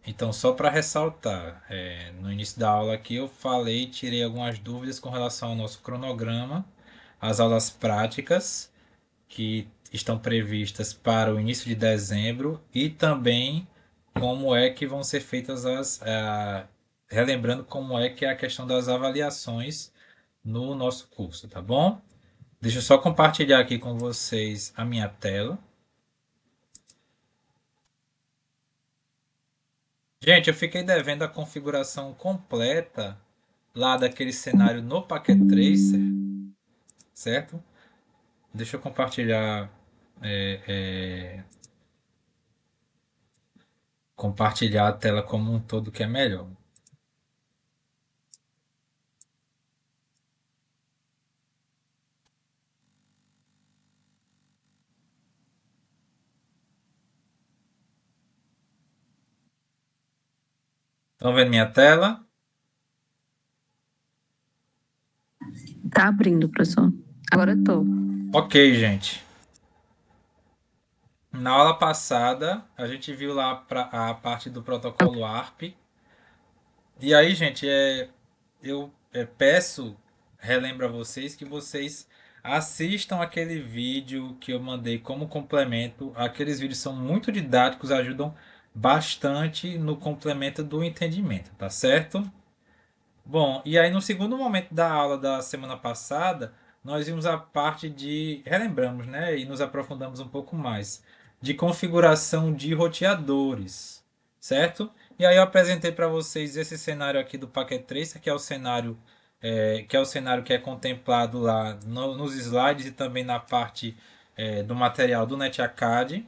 Então, só para ressaltar, no início da aula aqui eu falei, tirei algumas dúvidas com relação ao nosso cronograma, as aulas práticas que estão previstas para o início de dezembro e também como é que vão ser feitas relembrando como é que é a questão das avaliações no nosso curso, tá bom? Deixa eu só compartilhar aqui com vocês a minha tela. Gente, eu fiquei devendo a configuração completa lá daquele cenário no Packet Tracer, certo? Deixa eu compartilhar a tela como um todo que é melhor. Estão vendo minha tela? Tá abrindo, professor. Agora eu tô. Ok, gente. Na aula passada, a gente viu lá a parte do protocolo ARP. E aí, gente, eu peço, relembro a vocês que vocês assistam aquele vídeo que eu mandei como complemento. Aqueles vídeos são muito didáticos, ajudam bastante no complemento do entendimento, tá certo? Bom, e aí no segundo momento da aula da semana passada, nós vimos a parte de, relembramos, né, e nos aprofundamos um pouco mais, de configuração de roteadores, certo? E aí eu apresentei para vocês esse cenário aqui do Packet Tracer, que é o cenário que é contemplado lá nos slides e também na parte do material do NetAcad.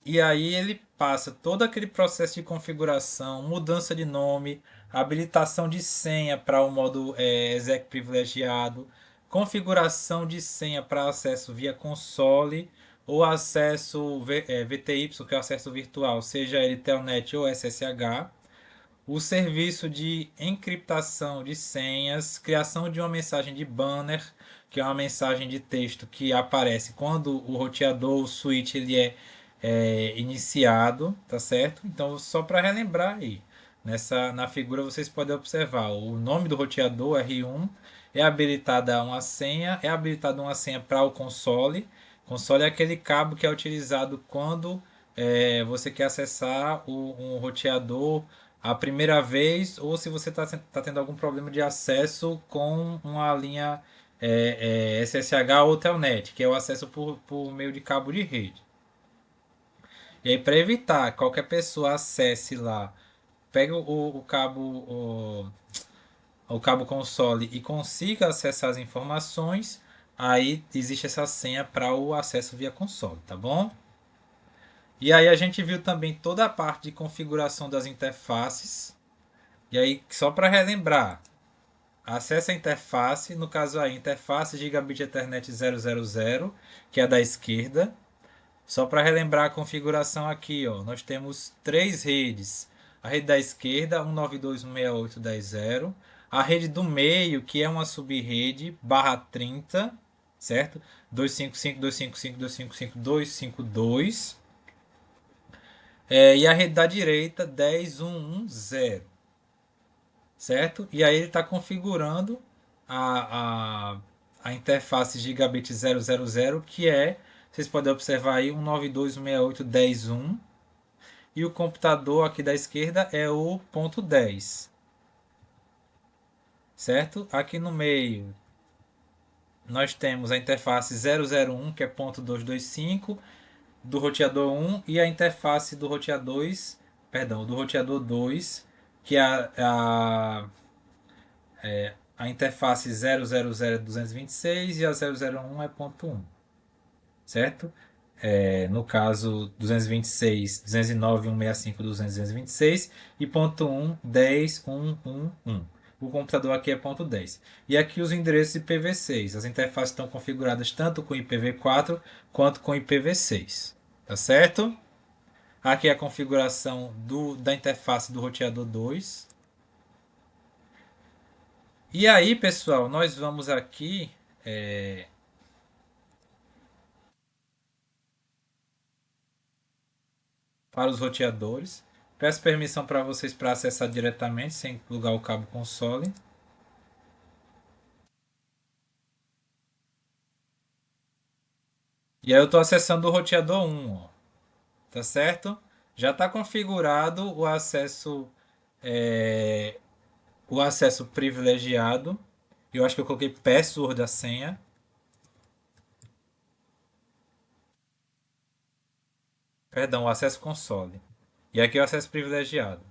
E aí ele passa todo aquele processo de configuração, mudança de nome, habilitação de senha para o modo exec privilegiado, configuração de senha para acesso via console ou acesso VTY, que é o acesso virtual, seja ele Telnet ou SSH, o serviço de encriptação de senhas, criação de uma mensagem de banner, que é uma mensagem de texto que aparece quando o roteador, o switch, ele é iniciado, tá certo? Então, só para relembrar aí, na figura vocês podem observar o nome do roteador R1, é habilitada uma senha para o console. Console é aquele cabo que é utilizado quando você quer acessar um roteador a primeira vez ou se você está tendo algum problema de acesso com uma linha SSH ou Telnet, que é o acesso por meio de cabo de rede. E aí, para evitar que qualquer pessoa acesse lá, pegue o cabo console e consiga acessar as informações, aí existe essa senha para o acesso via console, tá bom? E aí a gente viu também toda a parte de configuração das interfaces. E aí, só para relembrar, acesse a interface, no caso a interface Gigabit Ethernet 000, que é da esquerda. Só para relembrar a configuração aqui, ó, nós temos três redes. A rede da esquerda, 192.168.10.0. A rede do meio, que é uma subrede, barra 30, certo? 255.255.255.252. E a rede da direita, 10.1.1.0, certo? E aí ele está configurando a, a, a interface Gigabit 000, que é, vocês podem observar aí, 192.168.10.1. E o computador aqui da esquerda é o ponto 10, certo? Aqui no meio nós temos a interface 001, que é ponto 225 do roteador 1, e a interface do roteador 2, que é a interface 000.226 e a 001 é ponto 1, certo? No caso 226, 209, 165, 226 e ponto 1, 10, 1, 1, 1. O computador aqui é ponto 10. E aqui os endereços IPv6. As interfaces estão configuradas tanto com IPv4 quanto com IPv6. Tá certo? Aqui é a configuração da interface do roteador 2. E aí, pessoal, nós vamos aqui para os roteadores. Peço permissão para vocês para acessar diretamente, sem plugar o cabo console. E aí eu estou acessando o roteador 1, ó, tá certo? Já está configurado é, o acesso privilegiado. Eu acho que eu coloquei password da senha. Perdão, o acesso console. E aqui é o acesso privilegiado.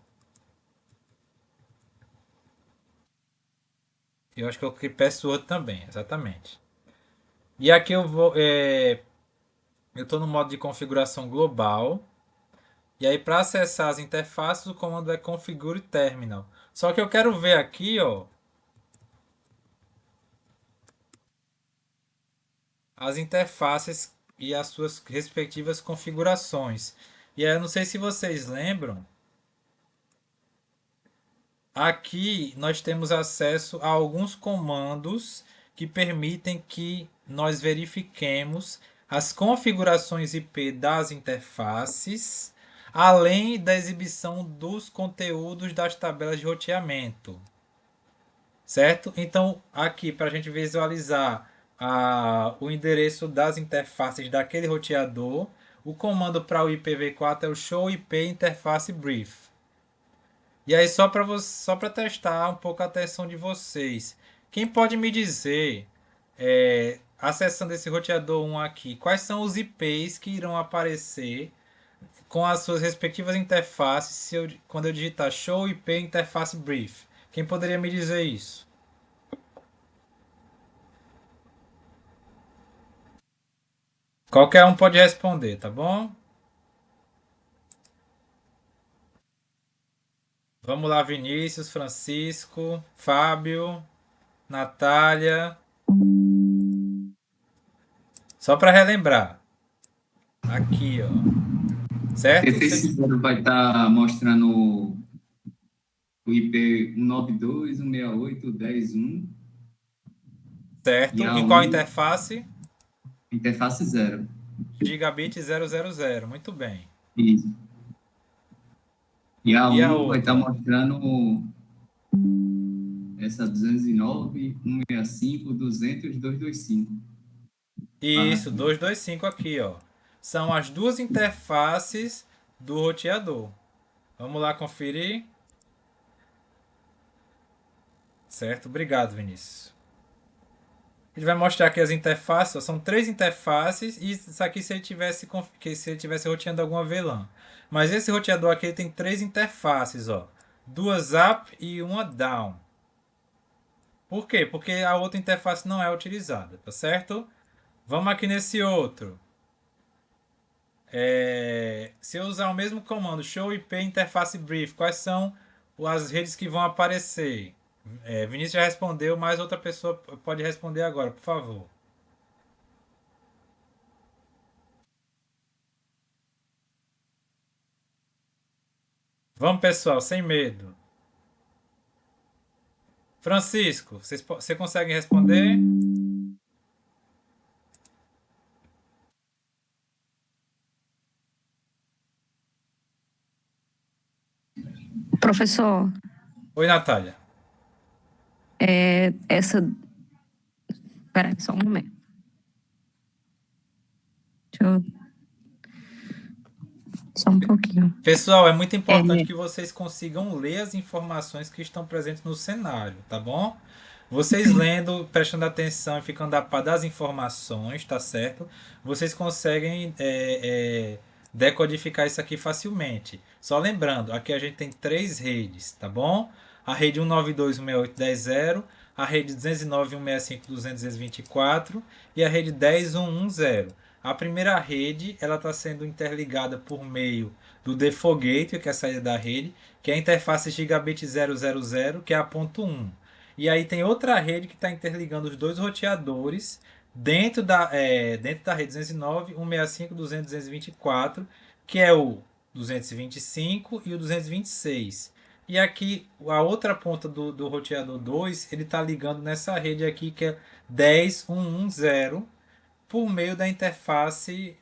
Eu acho que eu coloquei password também, exatamente. E aqui eu estou no modo de configuração global. E aí para acessar as interfaces o comando é configure terminal. Só que eu quero ver aqui, ó, as interfaces e as suas respectivas configurações. E aí eu não sei se vocês lembram, aqui nós temos acesso a alguns comandos que permitem que nós verifiquemos as configurações IP das interfaces, além da exibição dos conteúdos das tabelas de roteamento. Certo? Então, aqui para a gente visualizar o endereço das interfaces daquele roteador, o comando para o IPv4 é o show IP interface brief. E aí, só para testar um pouco a atenção de vocês, quem pode me dizer, acessando esse roteador 1 aqui, quais são os IPs que irão aparecer com as suas respectivas interfaces quando eu digitar show IP interface brief? Quem poderia me dizer isso? Qualquer um pode responder, tá bom? Vamos lá, Vinícius, Francisco, Fábio, Natália. Só para relembrar. Aqui, ó. Certo? Esse zero vai estar mostrando o IP 192, 168, 101 e Certo. a Em qual 1, interface? interface 0. Gigabit 000. Muito bem. Isso. E a E a 1 vai estar outra? mostrando essa 209, 165, 200, 225. Isso, 225 aqui, ó. São as duas interfaces do roteador. Vamos lá conferir. Certo? Obrigado, Vinícius. Ele vai mostrar aqui as interfaces, ó, são três interfaces e isso aqui se ele tivesse roteando alguma VLAN. Mas esse roteador aqui ele tem três interfaces, ó, duas up e uma down. Por quê? Porque a outra interface não é utilizada, tá certo? Vamos aqui nesse outro. Se eu usar o mesmo comando, show IP interface brief, quais são as redes que vão aparecer? Vinícius já respondeu, mas outra pessoa pode responder agora, por favor. Vamos, pessoal, sem medo. Francisco, você consegue responder? Professor, Oi, Natália. essa. Peraí, só um momento. Deixa eu. Só um pouquinho. Pessoal, é muito É, importante que vocês consigam ler as informações que estão presentes no cenário, tá bom? Vocês lendo, prestando atenção e ficando a par das informações, tá certo? Vocês conseguem decodificar isso aqui facilmente. Só lembrando, aqui a gente tem três redes, tá bom? A rede 192.168.10.0, a rede 209.165.224 e a rede 10.1.1.0. A primeira rede ela está sendo interligada por meio do Default Gateway, que é a saída da rede, que é a interface Gigabit 000, que é a ponto 1. E aí tem outra rede que está interligando os dois roteadores dentro da rede 209, 165, 200, 224, que é o 225 e o 226. E aqui a outra ponta do roteador 2, ele está ligando nessa rede aqui que é 10.1.1.0. por meio da interface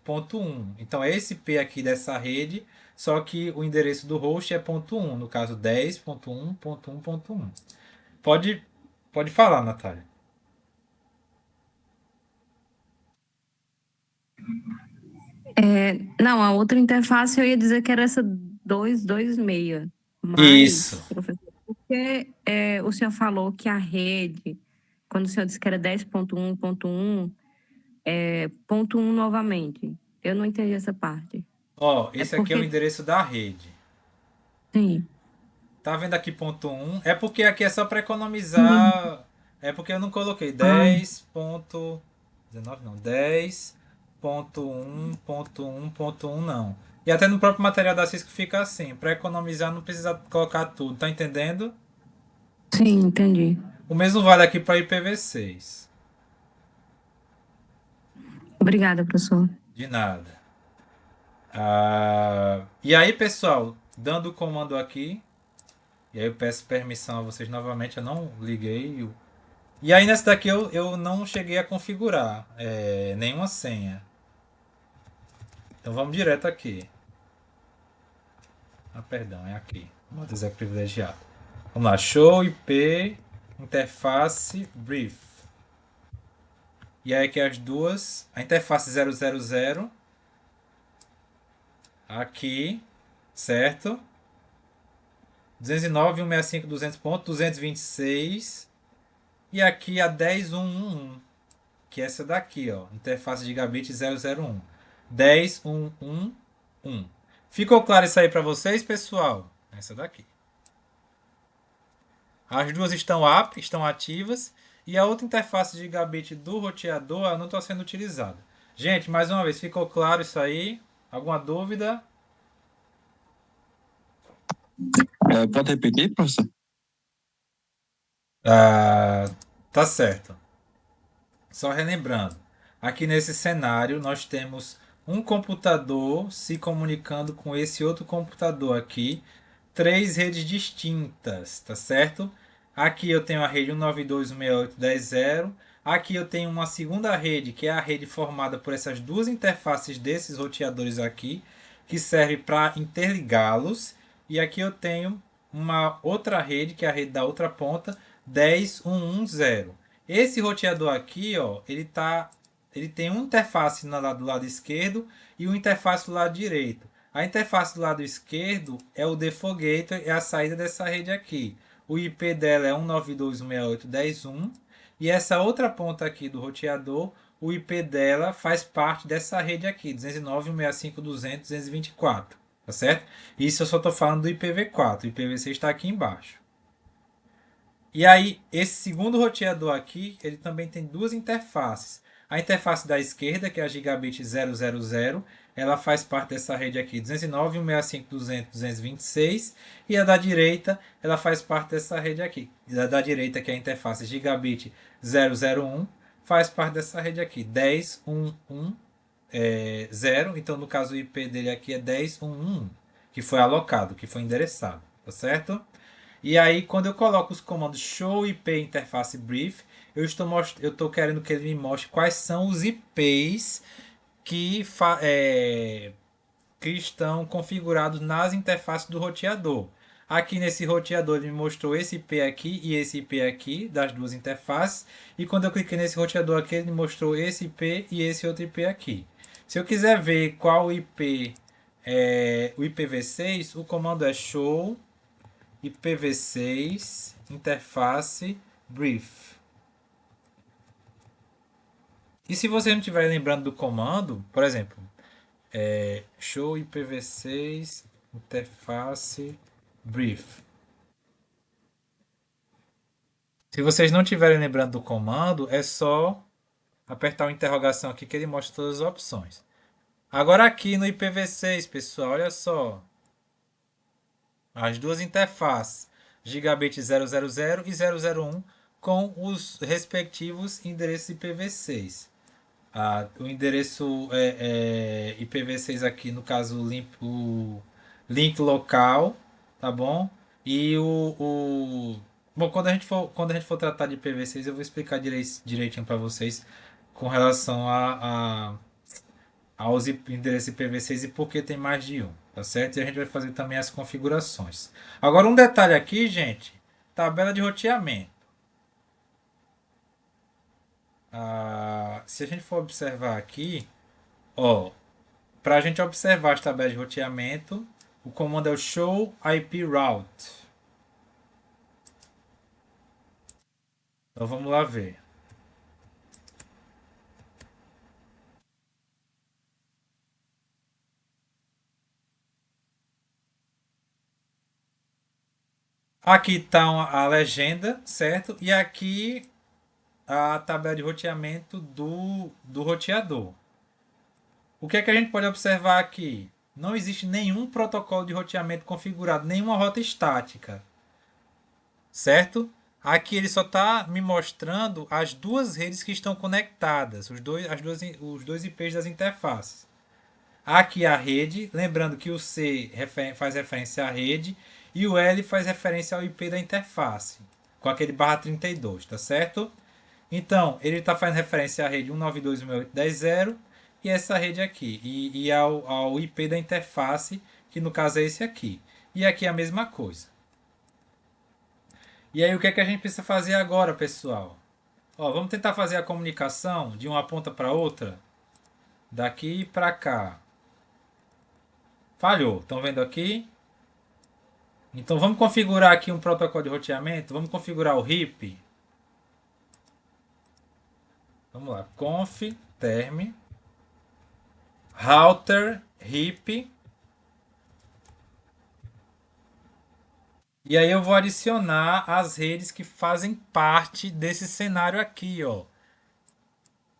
ponto .1. Então é esse IP aqui dessa rede, só que o endereço do host é ponto .1, no caso 10.1.1.1. Pode, pode falar, Natália. Não, a outra interface eu ia dizer que era essa 226. Isso. Mas, professor, porque o senhor falou que a rede, quando o senhor disse que era 10.1.1, ponto 1 novamente. Eu não entendi essa parte. Ó, É esse aqui é o porque, endereço da rede. sim. Tá vendo aqui ponto .1? É porque aqui é só para Sim. economizar. É porque eu não coloquei Ah, 10.19 não, 10.1.1.1 não. E até no próprio material da Cisco fica assim, para economizar não precisa colocar tudo, tá entendendo? sim, entendi. O mesmo vale aqui para IPv6. Obrigada, professor. De nada. E aí, pessoal, dando o comando aqui, e aí eu peço permissão a vocês novamente, eu não liguei e aí nessa daqui eu não cheguei a configurar nenhuma senha. Então vamos direto aqui. Ah, perdão, é aqui. Modo exec privilegiado. Vamos lá, show IP interface brief. E aí aqui as duas, a interface 000 aqui, certo? 209.165.200.226 e aqui a 10.1.1.1, que é essa daqui, ó, interface gigabit 001. 10.1.1.1. Ficou claro isso aí para vocês, pessoal? Essa daqui. As duas estão ativas e a outra interface gigabit do roteador ela não está sendo utilizada. Gente, mais uma vez, ficou claro isso aí? Alguma dúvida? Pode repetir, professor? Ah, tá certo. Só relembrando, aqui nesse cenário nós temos um computador se comunicando com esse outro computador aqui, três redes distintas, tá certo? Aqui eu tenho a rede 192.168.10.0, aqui eu tenho uma segunda rede, que é a rede formada por essas duas interfaces desses roteadores aqui, que serve para interligá-los, e aqui eu tenho uma outra rede, que é a rede da outra ponta, 10.1.1.0. Esse roteador aqui, ó, ele tem uma interface do lado esquerdo e uma interface do lado direito. A interface do lado esquerdo é o default gateway, é a saída dessa rede aqui. O IP dela é 192.168.10.1 e essa outra ponta aqui do roteador, o IP dela faz parte dessa rede aqui, 209.165.200.224, tá certo? Isso eu só estou falando do IPv4, o IPv6 está aqui embaixo. E aí, esse segundo roteador aqui, ele também tem duas interfaces. A interface da esquerda, que é a gigabit 000, ela faz parte dessa rede aqui, 209.165.200.226. E a da direita, ela faz parte dessa rede aqui. E a da direita, que é a interface gigabit 001, faz parte dessa rede aqui, 10.1.1.0. Então, no caso, o IP dele aqui é 10.1.1, que foi alocado, que foi endereçado, tá certo? E aí, quando eu coloco os comandos show IP interface brief, eu estou querendo que ele me mostre quais são os IPs que estão configurados nas interfaces do roteador. Aqui nesse roteador ele me mostrou esse IP aqui e esse IP aqui, das duas interfaces. E quando eu cliquei nesse roteador aqui, ele me mostrou esse IP e esse outro IP aqui. Se eu quiser ver qual IP é o IPv6, o comando é show IPv6 interface brief. E se você não estiver lembrando do comando, por exemplo, show IPv6 interface brief. Se vocês não estiverem lembrando do comando, é só apertar uma interrogação aqui que ele mostra todas as opções. Agora aqui no IPv6, pessoal, olha só. As duas interfaces, gigabit 000 e 001, com os respectivos endereços IPv6. O endereço IPv6 aqui, no caso, o link local, tá bom? E bom, quando a gente for tratar de IPv6, eu vou explicar direitinho para vocês com relação aos endereços IPv6 e por que tem mais de um, tá certo? E a gente vai fazer também as configurações. Agora um detalhe aqui, gente, tabela de roteamento. Se a gente for observar aqui, ó, para a gente observar as tabelas de roteamento, o comando é o show IP route. Então vamos lá ver. Aqui está a legenda, certo? E aqui a tabela de roteamento do roteador. O que é que a gente pode observar aqui? Não existe nenhum protocolo de roteamento configurado, nenhuma rota estática, certo? Aqui ele só está me mostrando as duas redes que estão conectadas, os dois IPs das interfaces. Aqui a rede, lembrando que o C faz referência à rede e o L faz referência ao IP da interface, com aquele /32, tá certo? Então, ele está fazendo referência à rede 192.168.10.0 e essa rede aqui, e ao IP da interface, que no caso é esse aqui. E aqui é a mesma coisa. E aí o que é que a gente precisa fazer agora, pessoal? Ó, vamos tentar fazer a comunicação de uma ponta para outra, daqui para cá. Falhou, estão vendo aqui? Então vamos configurar aqui um protocolo de roteamento, vamos configurar o RIP. Vamos lá, conf term router RIP. E aí eu vou adicionar as redes que fazem parte desse cenário aqui, ó.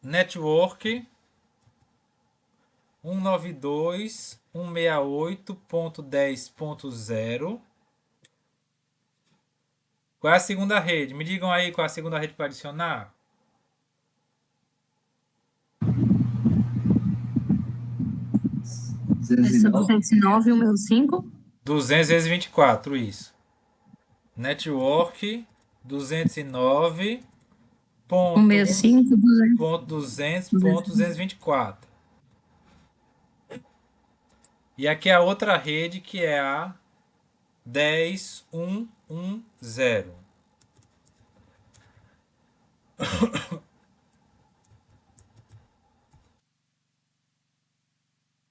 Network 192.168.10.0. Qual é a segunda rede? Me digam aí qual é a segunda rede para adicionar. 209 e 165? 200 vezes 24, isso. Network 209.1.200.224. 205, 200. E aqui é a outra rede que é a 10.1.1.0.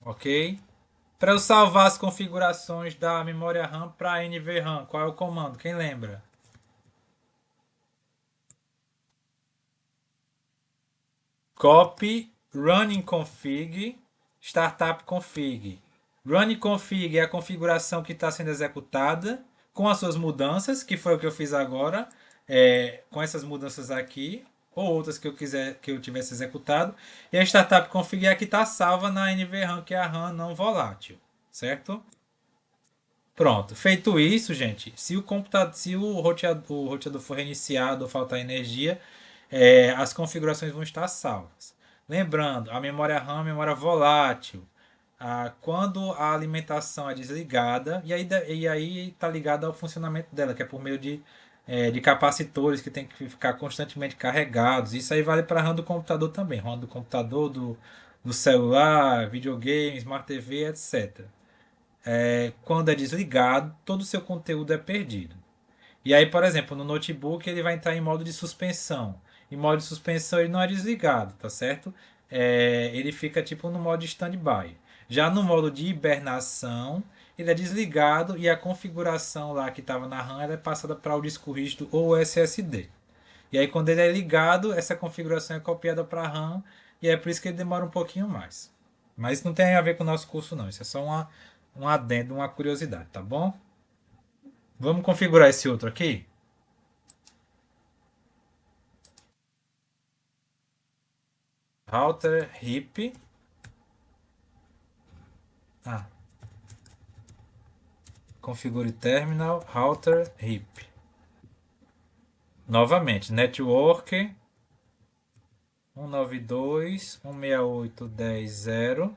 Ok? Para eu salvar as configurações da memória RAM para NVRAM, qual é o comando? Quem lembra? Copy running config startup config. Running config é a configuração que está sendo executada com as suas mudanças, que foi o que eu fiz agora, com essas mudanças aqui, ou outras que eu tivesse executado. E a startup config é a que está salva na NVRAM, que é a RAM não volátil, certo? Pronto, feito isso, gente, se o roteador for reiniciado ou faltar energia, as configurações vão estar salvas. Lembrando, a memória RAM é memória volátil. Quando a alimentação é desligada, e aí está ligada ao funcionamento dela, que é por meio de capacitores que tem que ficar constantemente carregados. Isso aí vale para a RAM do computador também, RAM do computador, do celular, videogame, Smart TV, etc. Quando é desligado, todo o seu conteúdo é perdido. E aí, por exemplo, no notebook ele vai entrar em modo de suspensão. Em modo de suspensão ele não é desligado, tá certo? Ele fica tipo no modo de standby. Já no modo de hibernação, ele é desligado e a configuração lá que estava na RAM ela é passada para o disco rígido ou o SSD. E aí quando ele é ligado, essa configuração é copiada para a RAM e é por isso que ele demora um pouquinho mais. Mas não tem a ver com o nosso curso não, isso é só um adendo, uma curiosidade, tá bom? Vamos configurar esse outro aqui? Router RIP. Configure terminal router RIP. Novamente, network 192.168.10.0.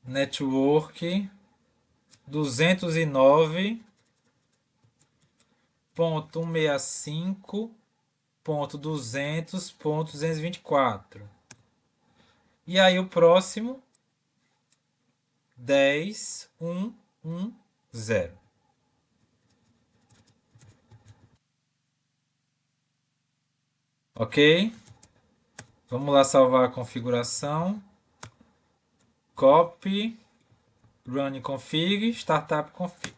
Network 209.165.10.0. 10.200.224. E aí o próximo 10.1.1.0. Ok? Vamos lá salvar a configuração. Copy, run config, startup config.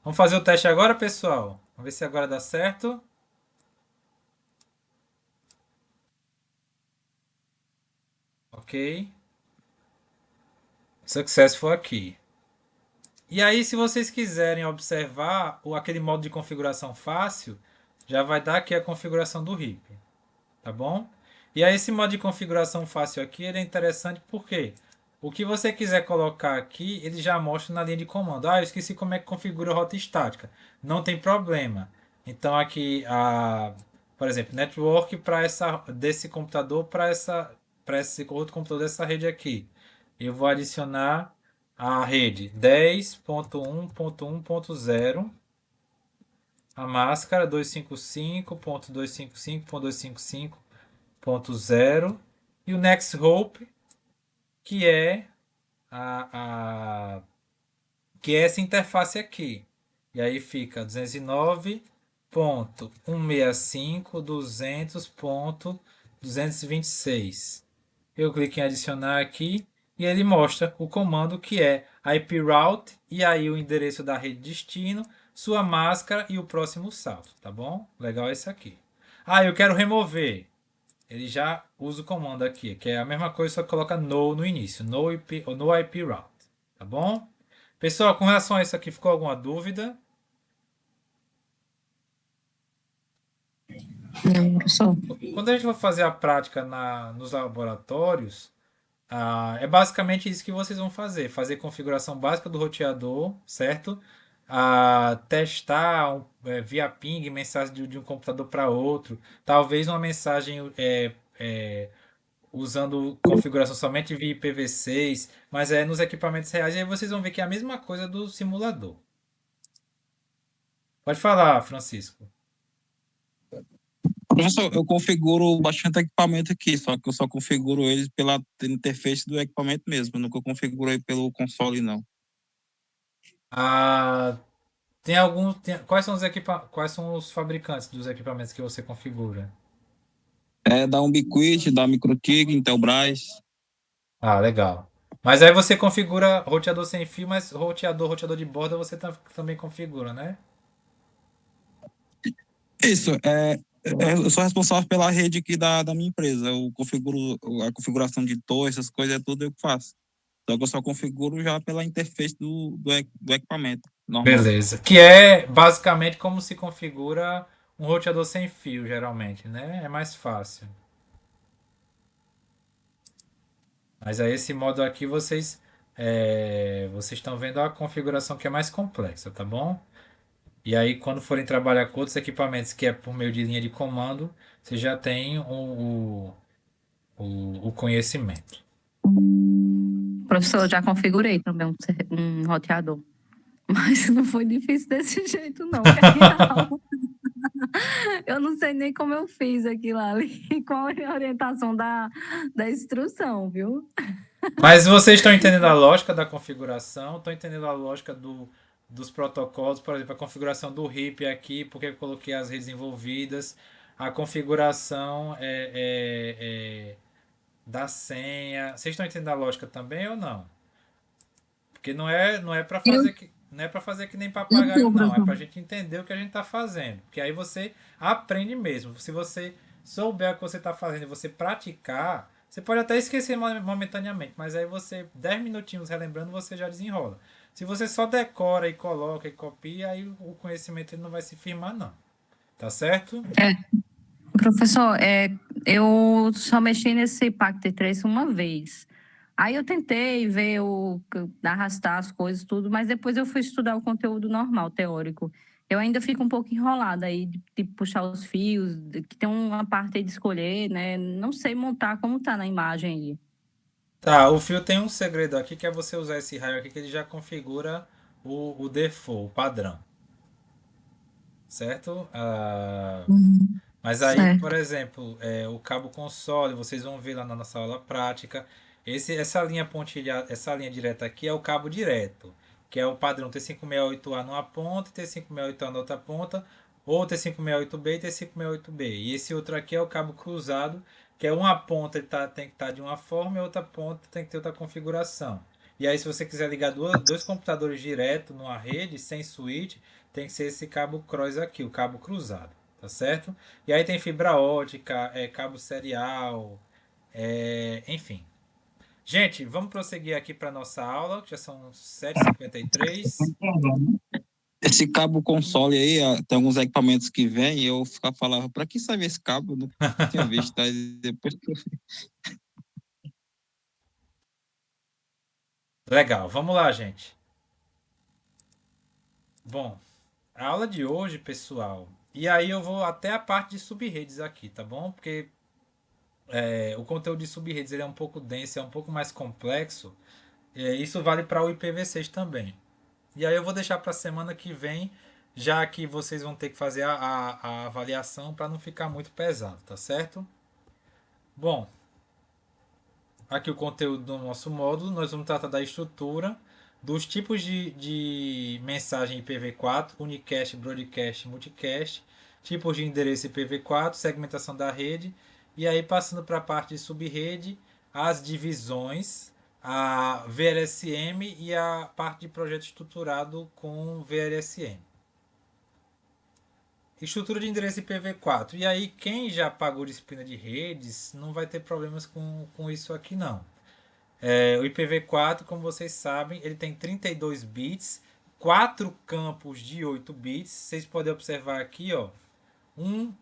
Vamos fazer o teste agora, pessoal? Vamos ver se agora dá certo. Ok. Successful aqui. E aí, se vocês quiserem observar aquele modo de configuração fácil, já vai dar aqui a configuração do RIP. Tá bom? E aí, esse modo de configuração fácil aqui, ele é interessante porque o que você quiser colocar aqui, ele já mostra na linha de comando. Ah, eu esqueci como é que configura a rota estática. Não tem problema. Então, aqui, por exemplo, network desse computador para esse outro computador dessa rede aqui. Eu vou adicionar a rede 10.1.1.0, a máscara 255.255.255.0 e o Next Hope, que é que é essa interface aqui. E aí fica 209.165.200.226. Eu clico em adicionar aqui e ele mostra o comando que é IP route e aí o endereço da rede destino, sua máscara e o próximo salto, tá bom? Legal esse aqui. Ah, eu quero remover. Ele já usa o comando aqui, que é a mesma coisa, só coloca no início, no IP, ou no IP route, tá bom? Pessoal, com relação a isso aqui, ficou alguma dúvida? Não, professor. Quando a gente for fazer a prática nos laboratórios, é basicamente isso que vocês vão fazer. Fazer configuração básica do roteador, certo? Testar via ping, mensagem de um computador para outro. Talvez uma mensagem usando configuração somente via IPv6, mas é nos equipamentos reais. E aí vocês vão ver que é a mesma coisa do simulador. Pode falar, Francisco. Professor, eu configuro bastante equipamento aqui, só que eu só configuro eles pela interface do equipamento mesmo. Eu nunca configurei pelo console, não. Ah, quais são os fabricantes dos equipamentos que você configura? É da Ubiquiti, da MikroTik, Intelbras. Ah, legal. Mas aí você configura roteador sem fio, mas roteador de borda você também configura, né? Isso, eu sou responsável pela rede aqui da minha empresa. Eu configuro a configuração de torre, essas coisas, é tudo eu que faço. Só que eu só configuro já pela interface do equipamento, normal. Beleza. Que é basicamente como se configura um roteador sem fio, geralmente, né? É mais fácil. Mas aí esse modo aqui vocês estão vendo a configuração que é mais complexa, tá bom? E aí quando forem trabalhar com outros equipamentos que é por meio de linha de comando, você já tem o conhecimento. Professor, eu já configurei também um roteador. Mas não foi difícil desse jeito, não. Que a minha aula, eu não sei nem como eu fiz aquilo ali, qual é a orientação da instrução, viu? Mas vocês estão entendendo a lógica da configuração, estão entendendo a lógica dos protocolos, por exemplo, a configuração do RIP aqui, porque eu coloquei as redes envolvidas, a configuração da senha. Vocês estão entendendo a lógica também ou não? Porque não é para Eu, fazer não é para fazer que nem eu papagaio, tô, não. É professor. para a gente entender o que a gente está fazendo. Porque aí você aprende mesmo. Se você souber o que você está fazendo e você praticar, você pode até esquecer momentaneamente, mas aí você, 10 minutinhos relembrando, você já desenrola. Se você só decora e coloca e copia, aí o conhecimento ele não vai se firmar, não. Tá certo? Professor, eu só mexi nesse Pacto 3 uma vez. Aí eu tentei ver arrastar as coisas, tudo, mas depois eu fui estudar o conteúdo normal, teórico. Eu ainda fico um pouco enrolada aí de puxar os fios, que tem uma parte aí de escolher, né? Não sei montar como tá na imagem aí. Tá, o fio tem um segredo aqui que é você usar esse raio aqui que ele já configura o default, o padrão. Certo? Mas aí, por Certo. exemplo, o cabo console, vocês vão ver lá na nossa aula prática. Essa linha pontilhada, essa linha direta aqui é o cabo direto, que é o padrão T568A numa ponta e T568A na outra ponta, ou T568B e T568B. E esse outro aqui é o cabo cruzado, que é uma ponta tem que estar de uma forma e a outra ponta tem que ter outra configuração. E aí, se você quiser ligar dois computadores direto numa rede, sem switch, tem que ser esse cabo cross aqui, o cabo cruzado, tá certo? E aí tem fibra ótica, cabo serial, enfim. Gente, vamos prosseguir aqui para nossa aula, que já são 7h53. Esse cabo console aí, tem alguns equipamentos que vêm e eu falava, para que serve esse cabo? Eu nunca tinha visto. Aí depois que eu Legal, vamos lá, gente. Bom, a aula de hoje, pessoal, e aí eu vou até a parte de sub-redes aqui, tá bom? Porque o conteúdo de sub-redes ele é um pouco denso, é um pouco mais complexo. Isso vale para o IPv6 também. E aí eu vou deixar para a semana que vem, já que vocês vão ter que fazer a avaliação para não ficar muito pesado, tá certo? Bom, aqui o conteúdo do nosso módulo, nós vamos tratar da estrutura, dos tipos de mensagem IPv4, unicast, broadcast, multicast, tipos de endereço IPv4, segmentação da rede, e aí passando para a parte de subrede, as divisões, a VLSM e a parte de projeto estruturado com VLSM. Estrutura de endereço IPv4. E aí, quem já pagou disciplina de redes não vai ter problemas com isso aqui, não. O IPv4, como vocês sabem, ele tem 32 bits, 4 campos de 8 bits. Vocês podem observar aqui, ó, 1,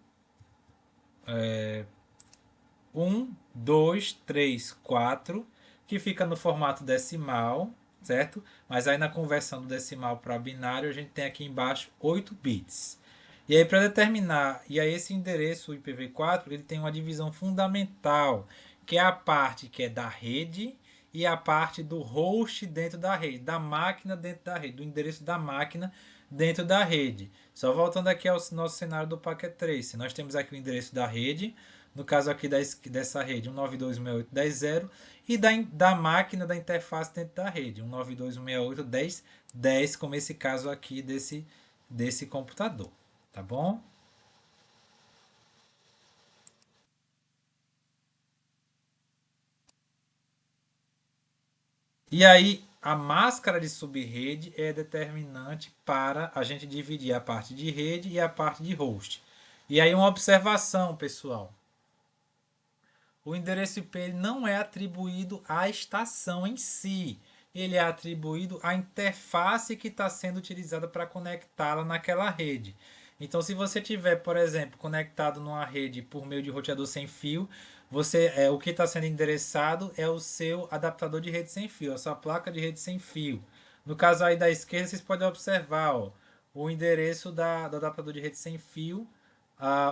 2, 3, 4, que fica no formato decimal, certo? Mas aí na conversão do decimal para binário, a gente tem aqui embaixo 8 bits. E aí para determinar, e aí esse endereço o IPv4, ele tem uma divisão fundamental, que é a parte que é da rede e a parte do host dentro da rede, da máquina dentro da rede, do endereço da máquina dentro da rede. Só voltando aqui ao nosso cenário do Packet Trace, nós temos aqui o endereço da rede, no caso aqui dessa rede 192.168.10.0 e da máquina da interface dentro da rede 192.168.10.10, como esse caso aqui desse computador, tá bom? E aí a máscara de subrede é determinante para a gente dividir a parte de rede e a parte de host. E aí uma observação, pessoal. O endereço IP ele não é atribuído à estação em si. Ele é atribuído à interface que está sendo utilizada para conectá-la naquela rede. Então, se você tiver, por exemplo, conectado numa rede por meio de roteador sem fio, o que está sendo endereçado é o seu adaptador de rede sem fio, a sua placa de rede sem fio. No caso aí da esquerda, vocês podem observar ó, o endereço do adaptador de rede sem fio.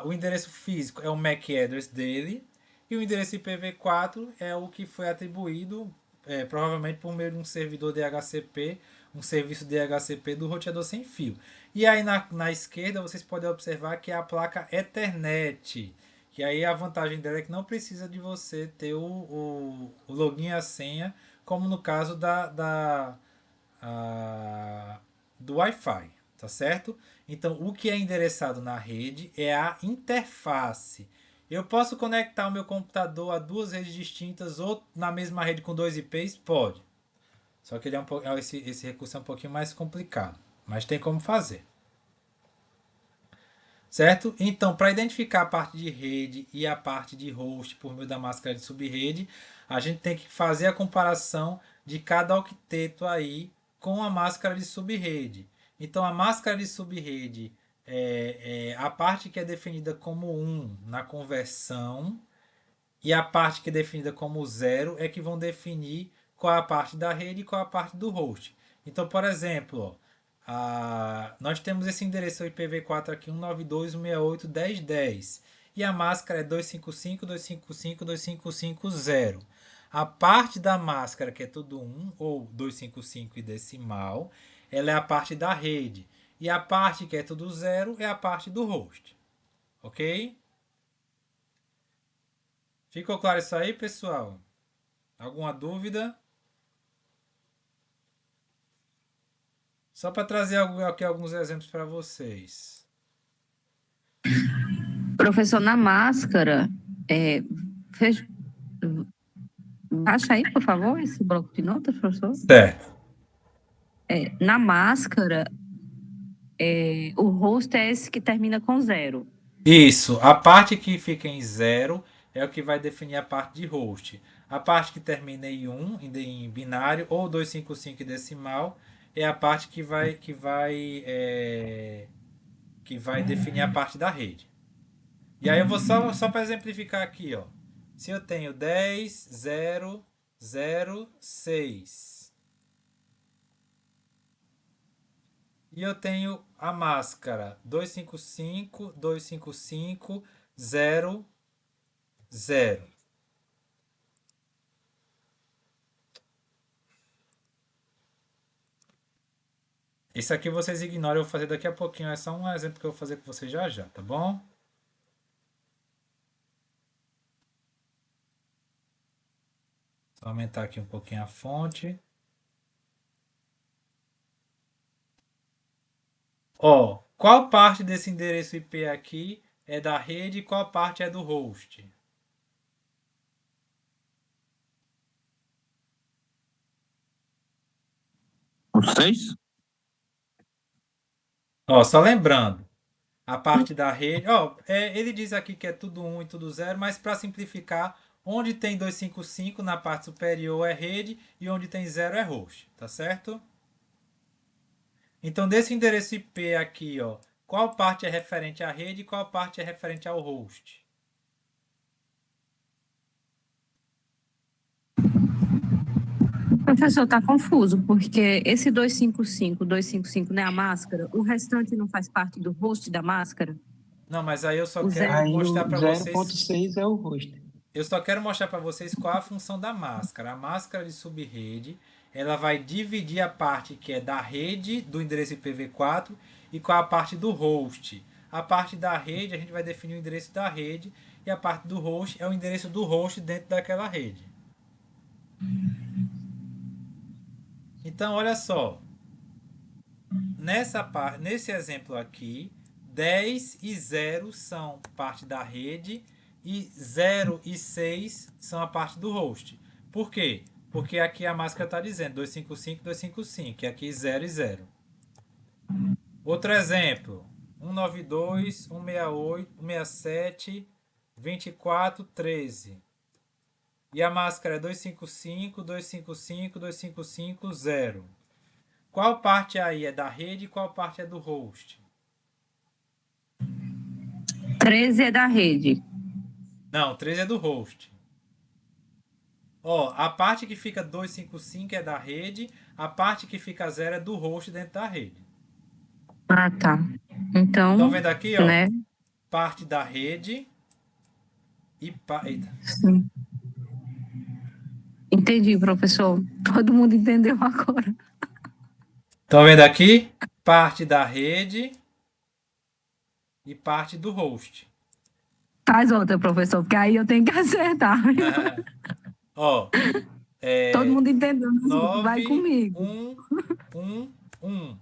O endereço físico é o MAC address dele. E o endereço IPv4 é o que foi atribuído, provavelmente por meio de um servidor DHCP, um serviço DHCP do roteador sem fio. E aí na esquerda vocês podem observar que é a placa Ethernet. Que aí a vantagem dela é que não precisa de você ter o login e a senha, como no caso do Wi-Fi, tá certo? Então, o que é endereçado na rede é a interface. Eu posso conectar o meu computador a duas redes distintas ou na mesma rede com dois IPs? Pode. Só que esse recurso é um pouquinho mais complicado, mas tem como fazer. Certo? Então, para identificar a parte de rede e a parte de host por meio da máscara de subrede, a gente tem que fazer a comparação de cada octeto aí com a máscara de subrede. Então, a máscara de subrede é a parte que é definida como 1 na conversão e a parte que é definida como 0 é que vão definir qual é a parte da rede e qual é a parte do host. Então, por exemplo, ó, nós temos esse endereço IPv4 aqui, 192.168.10.10. E a máscara é 255.255.255.0. A parte da máscara, que é tudo 1, ou 255 e decimal, ela é a parte da rede. E a parte que é tudo 0 é a parte do host. Ok? Ficou claro isso aí, pessoal? Alguma dúvida? Só para trazer aqui alguns exemplos para vocês. Professor, na máscara, é, fez- baixa aí, por favor, esse bloco de notas, professor. Certo. Na máscara, o rosto é esse que termina com 0. Isso. A parte que fica em 0 é o que vai definir a parte de host. A parte que termina em 1, em binário, ou 255 em decimal, é a parte que vai definir a parte da rede. E aí eu vou só para exemplificar aqui, ó. Se eu tenho 10, 0, 0, 6. E eu tenho a máscara 255, 255, 0, 0. Isso aqui vocês ignoram, eu vou fazer daqui a pouquinho. É só um exemplo que eu vou fazer com vocês já já, tá bom? Vou aumentar aqui um pouquinho a fonte. Ó, qual parte desse endereço IP aqui é da rede e qual parte é do host? O 6? Ó, só lembrando, a parte da rede, ó, ele diz aqui que é tudo 1 e tudo 0, mas para simplificar, onde tem 255 na parte superior é rede e onde tem 0 é host, tá certo? Então, desse endereço IP aqui, ó, qual parte é referente à rede e qual parte é referente ao host? Professor, está confuso, porque esse 255 não é a máscara, o restante não faz parte do host da máscara? Não, mas aí eu só O quero zero. Aí mostrar o para vocês. 0.6 é o rosto. Eu só quero mostrar para vocês qual a função da máscara. A máscara de subrede, ela vai dividir a parte que é da rede do endereço IPv4 e com a parte do host. A parte da rede, a gente vai definir o endereço da rede e a parte do host é o endereço do host dentro daquela rede. Então, olha só. Nesse exemplo aqui, 10 e 0 são parte da rede e 0 e 6 são a parte do host. Por quê? Porque aqui a máscara está dizendo 255, 255, e aqui 0 e 0. Outro exemplo, 192, 168, 167, 24, 13. E a máscara é 255, 255, 255, 0. Qual parte aí é da rede e qual parte é do host? 13 é da rede. Não, 13 é do host. Ó, a parte que fica 255 é da rede, a parte que fica 0 é do host dentro da rede. Ah, tá. Estão Então, vendo aqui, ó? né? Parte da rede e... Eita. Sim. Entendi, professor. Todo mundo entendeu agora. Estão vendo aqui? Parte da rede e parte do host. Faz outra, professor, porque aí eu tenho que acertar. Ó, Todo mundo entendeu, né? Vai 9, comigo. 1, 1, 1.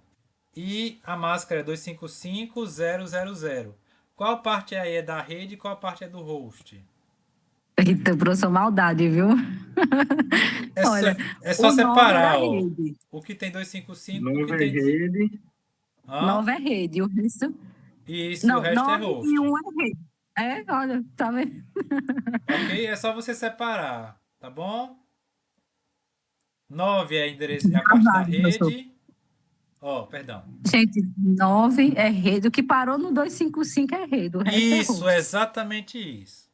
E a máscara é 255, 0, 0, 0. Qual parte aí é da rede e qual parte é do host? Eita, professor, maldade, viu? É só, Olha, é só o 9 é da separar, ó. rede. O que tem 255, o que 9 é tem. rede. Hã? 9 é rede. O resto. Isso, e o Não, resto é 9 e host. 1 é rede. Olha, tá vendo? Ok? É só você separar, tá bom? 9 é endereço, é a parte da Trabalho, professor. rede. Ó, perdão. Gente, 9 é rede. O que parou no 255 é rede. O resto é Isso, é host. exatamente isso.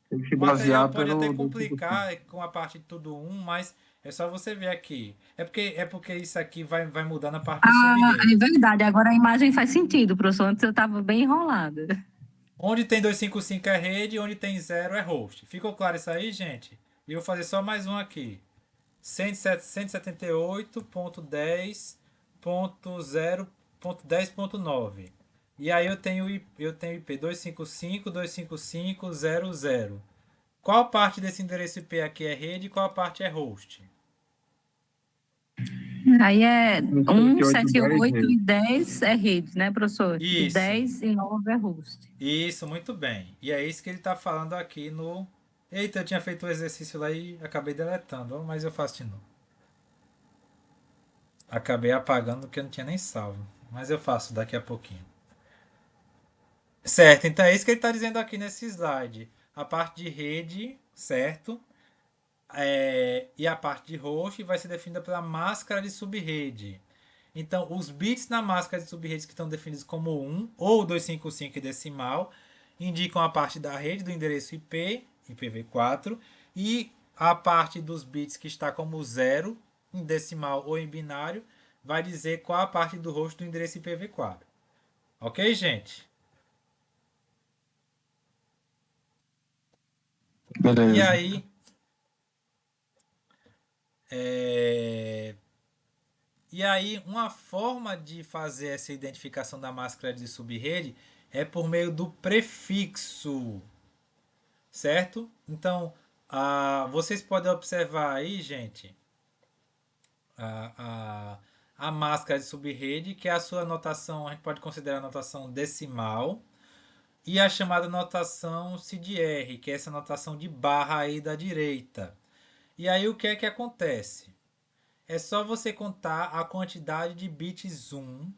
Tem que se O material basear pode até pelo 255. complicar com a parte de tudo um, mas é só você ver aqui. É porque isso aqui vai mudar na parte do Ah, é subrede. verdade. Agora a imagem faz sentido, professor. Antes eu estava bem enrolada. Onde tem 255 é rede, onde tem 0 é host. Ficou claro isso aí, gente? E eu vou fazer só mais um aqui. 178.10.0.10.9. E aí eu tenho IP 255, 255, 00. Qual parte desse endereço IP aqui é rede e qual parte é host? Aí é 1, 7, 10 8 rede. e 10 é rede, né, professor? E Isso. 10 e 9 é host. Isso, muito bem. E é isso que ele está falando aqui no. Eita, eu tinha feito o exercício lá e acabei deletando, ó, mas eu faço de novo. Acabei apagando porque eu não tinha nem salvo. Mas eu faço daqui a pouquinho. Certo, então é isso que ele está dizendo aqui nesse slide. A parte de rede, certo? E a parte de host vai ser definida pela máscara de subrede. Então, os bits na máscara de subrede que estão definidos como 1 ou 255 em decimal indicam a parte da rede do endereço IP, IPv4, e a parte dos bits que está como 0 em decimal ou em binário vai dizer qual a parte do host do endereço IPv4. Ok, gente? E Beleza. aí, é, E aí, uma forma de fazer essa identificação da máscara de subrede é por meio do prefixo, certo? Então, vocês podem observar aí, gente, a, a máscara de subrede, que é a sua notação, a gente pode considerar a notação decimal, e a chamada notação CDR, que é essa notação de barra aí da direita. E aí, o que é que acontece? É só você contar a quantidade de bits 1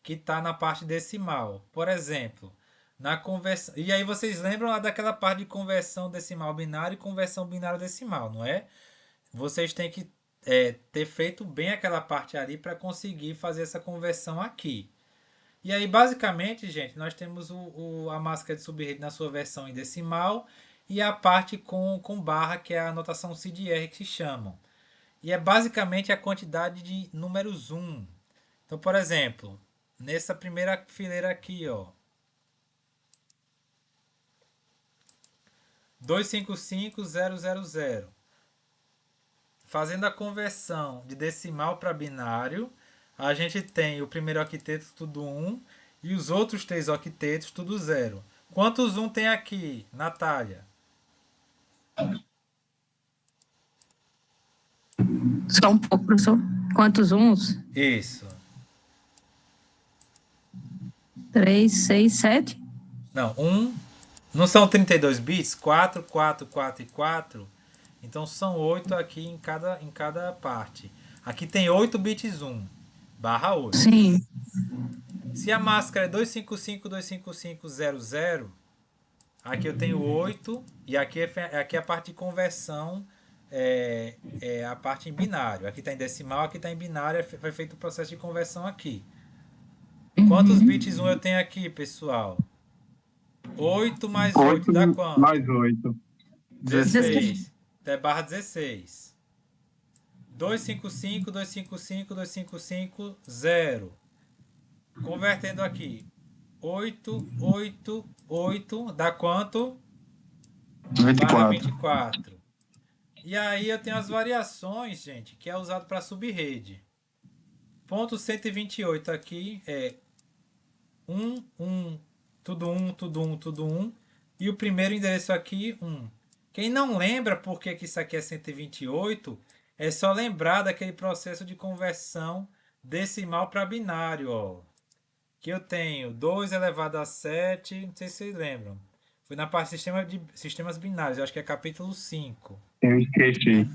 que está na parte decimal. Por exemplo, na conversão. E aí vocês lembram lá daquela parte de conversão decimal binário e conversão binário decimal, não é? Vocês têm que ter feito bem aquela parte ali para conseguir fazer essa conversão aqui. E aí, basicamente, gente, nós temos a máscara de subrede na sua versão em decimal e a parte com barra, que é a notação CDR que se chamam. E é basicamente a quantidade de números 1. Então, por exemplo, nessa primeira fileira aqui, ó, 255000. Fazendo a conversão de decimal para binário, a gente tem o primeiro octeto tudo 1 e os outros três octetos tudo 0. Quantos 1 tem aqui, Natália? Só um pouco, professor. Quantos uns? Isso. 3, 6, 7? Não, não são 32 bits? 4, 4, 4 e 4. Então são 8 aqui em cada parte. Aqui tem 8 bits 1, barra 8. Sim. Se a máscara é 255.255.00, aqui eu tenho 8 e aqui é a parte de conversão, é a parte em binário. Aqui está em decimal, aqui está em binário, foi feito o processo de conversão aqui. Quantos bits 1 eu tenho aqui, pessoal? 8 mais 8 8 dá quanto? mais 8. 16. 16. Então é barra 16. 255, 255, 255, 0. Convertendo aqui. 8, 8, 8 dá quanto? Barra 24. 24. E aí eu tenho as variações, gente, que é usado para subrede. Ponto 128 aqui é 1, 1, tudo 1, tudo 1, tudo 1. E o primeiro endereço aqui, 1. Quem não lembra por que isso aqui é 128, é só lembrar daquele processo de conversão decimal para binário, ó. Que eu tenho 2 elevado a 7, não sei se vocês lembram. Foi na parte de sistemas binários, eu acho que é capítulo 5. Eu esqueci.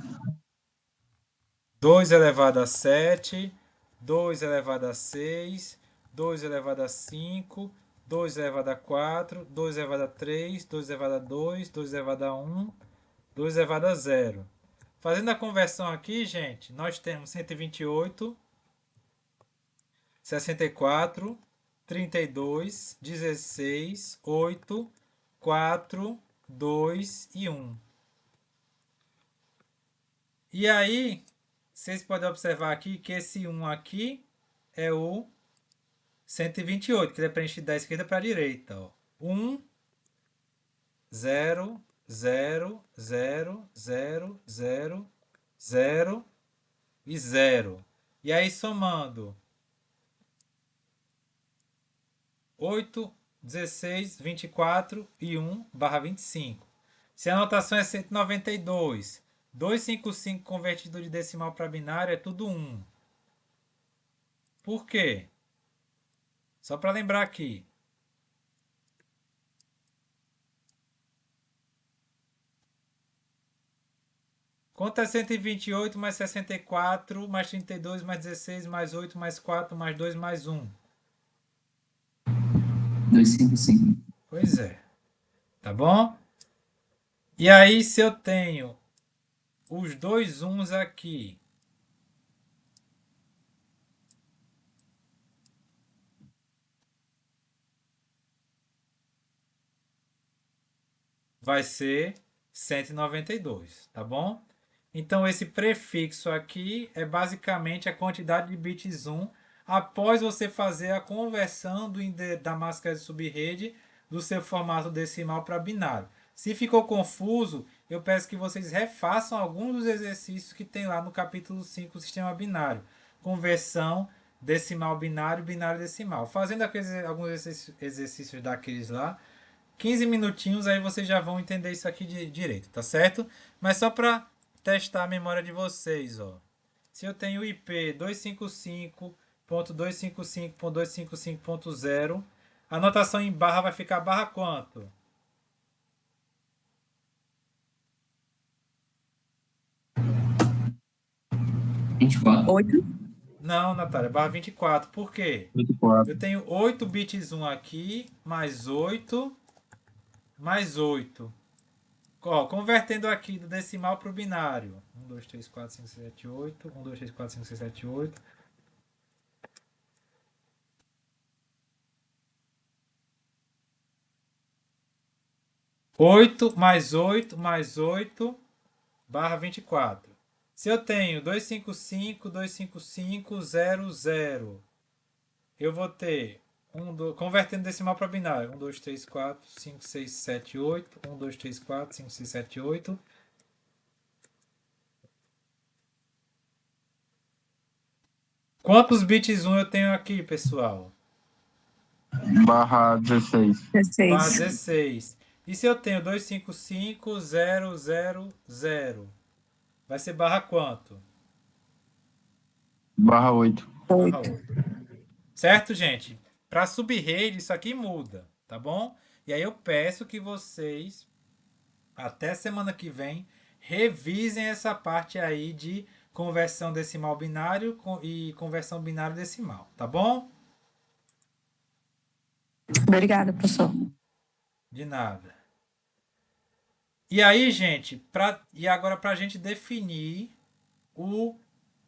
2 elevado a 7, 2 elevado a 6, 2 elevado a 5, 2 elevado a 4, 2 elevado a 3, 2 elevado a 2, 2 elevado a 1, 2 elevado a 0. Fazendo a conversão aqui, gente, nós temos 128, 64, 32, 16, 8, 4, 2 e 1. E aí, vocês podem observar aqui que esse 1 aqui é o 128, que ele é preenchido da esquerda para a direita. Ó. 1, 0, 0, 0, 0, 0, 0 e 0. E aí, somando 8, 16, 24 e 1/25. Se a notação é 192, 255 convertido de decimal para binário é tudo 1. Por quê? Só para lembrar aqui. Quanto é 128 mais 64 mais 32 mais 16 mais 8 mais 4 mais 2 mais 1? 255. Pois é. Tá bom? E aí, se eu tenho os dois uns aqui, vai ser 192, tá bom? Então, esse prefixo aqui é basicamente a quantidade de bits 1 após você fazer a conversão da máscara de subrede do seu formato decimal para binário. Se ficou confuso, eu peço que vocês refaçam alguns dos exercícios que tem lá no capítulo 5 do sistema binário. Conversão decimal binário, binário decimal. Fazendo alguns exercícios daqueles lá, 15 minutinhos, aí vocês já vão entender isso aqui direito, tá certo? Mas só para testar a memória de vocês, ó. Se eu tenho IP 255.255.255.0, a notação em barra vai ficar barra quanto? Oito. Não, Natália, barra 24. Por quê? 24. Eu tenho 8 bits 1 aqui, mais 8, mais 8. Ó, convertendo aqui do decimal para o binário. 1, 2, 3, 4, 5, 6, 7, 8. 1, 2, 3, 4, 5, 6, 7, 8. Oito mais 8 mais 8 barra 24. Se eu tenho 255.255.00, eu vou ter convertendo decimal para binário. 1, 2, 3, 4, 5, 6, 7, 8. 1, 2, 3, 4, 5, 6, 7, 8. Quantos bits 1 eu tenho aqui, pessoal? Barra 16. Barra 16. 16. E se eu tenho 255.000, vai ser barra quanto? Barra 8. Barra 8. Certo, gente? Para subrede, isso aqui muda, tá bom? E aí eu peço que vocês, até semana que vem, revisem essa parte aí de conversão decimal binário e conversão binário decimal, tá bom? Obrigada, professor. De nada. E aí, gente, e agora para a gente definir o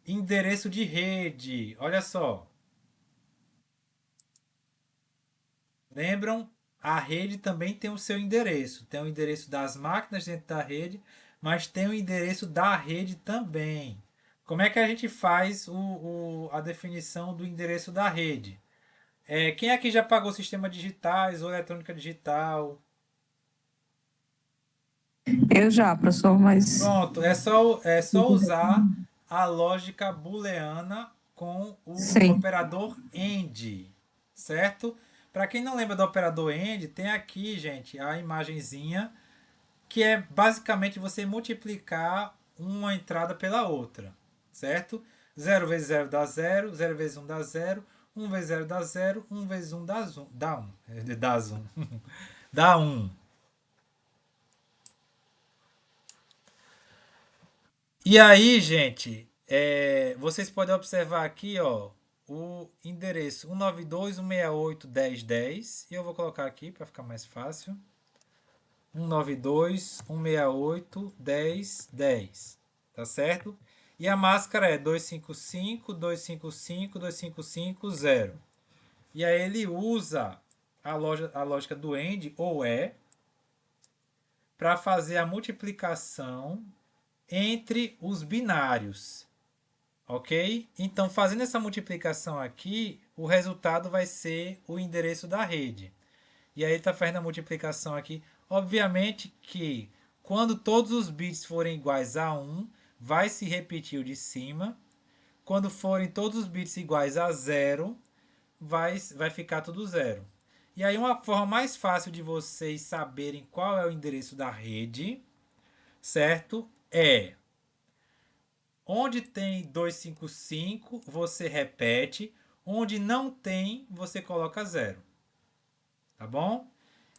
endereço de rede. Olha só. Lembram? A rede também tem o seu endereço. Tem o endereço das máquinas dentro da rede, mas tem o endereço da rede também. Como é que a gente faz a definição do endereço da rede? Quem aqui já pagou sistema digitais ou eletrônica digital? Eu já, professor, mas Pronto, é só usar a lógica booleana com o sim. operador AND, certo? Para quem não lembra do operador AND, tem aqui, gente, a imagenzinha, que é basicamente você multiplicar uma entrada pela outra, certo? 0 vezes 0 dá 0, 0 vezes 1 dá 0, 1 vezes 0 dá 0, 1 vezes 1 dá 1. Dá 1. Dá 1. E aí, gente, vocês podem observar aqui, ó, o endereço 192.168.10.10. E eu vou colocar aqui para ficar mais fácil. 192.168.10.10. Tá certo? E a máscara é 255.255.255.0. E aí ele usa a lógica do AND ou para fazer a multiplicação entre os binários, ok? Então, fazendo essa multiplicação aqui, o resultado vai ser o endereço da rede. E aí está fazendo a multiplicação aqui. Obviamente que quando todos os bits forem iguais a 1, vai se repetir o de cima. Quando forem todos os bits iguais a 0, vai ficar tudo 0. E aí uma forma mais fácil de vocês saberem qual é o endereço da rede, certo? É onde tem 255, você repete. Onde não tem, você coloca 0. Tá bom?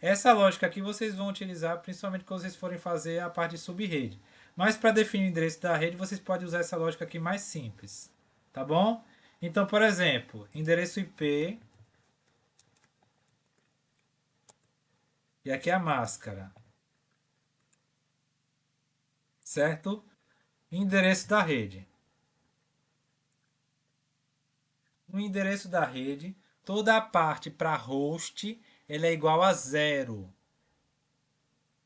Essa lógica aqui vocês vão utilizar principalmente quando vocês forem fazer a parte de subrede. Mas para definir o endereço da rede, vocês podem usar essa lógica aqui mais simples. Tá bom? Então, por exemplo, endereço IP. E aqui é a máscara. Certo? Endereço da rede. No endereço da rede, toda a parte para host ela é igual a 0.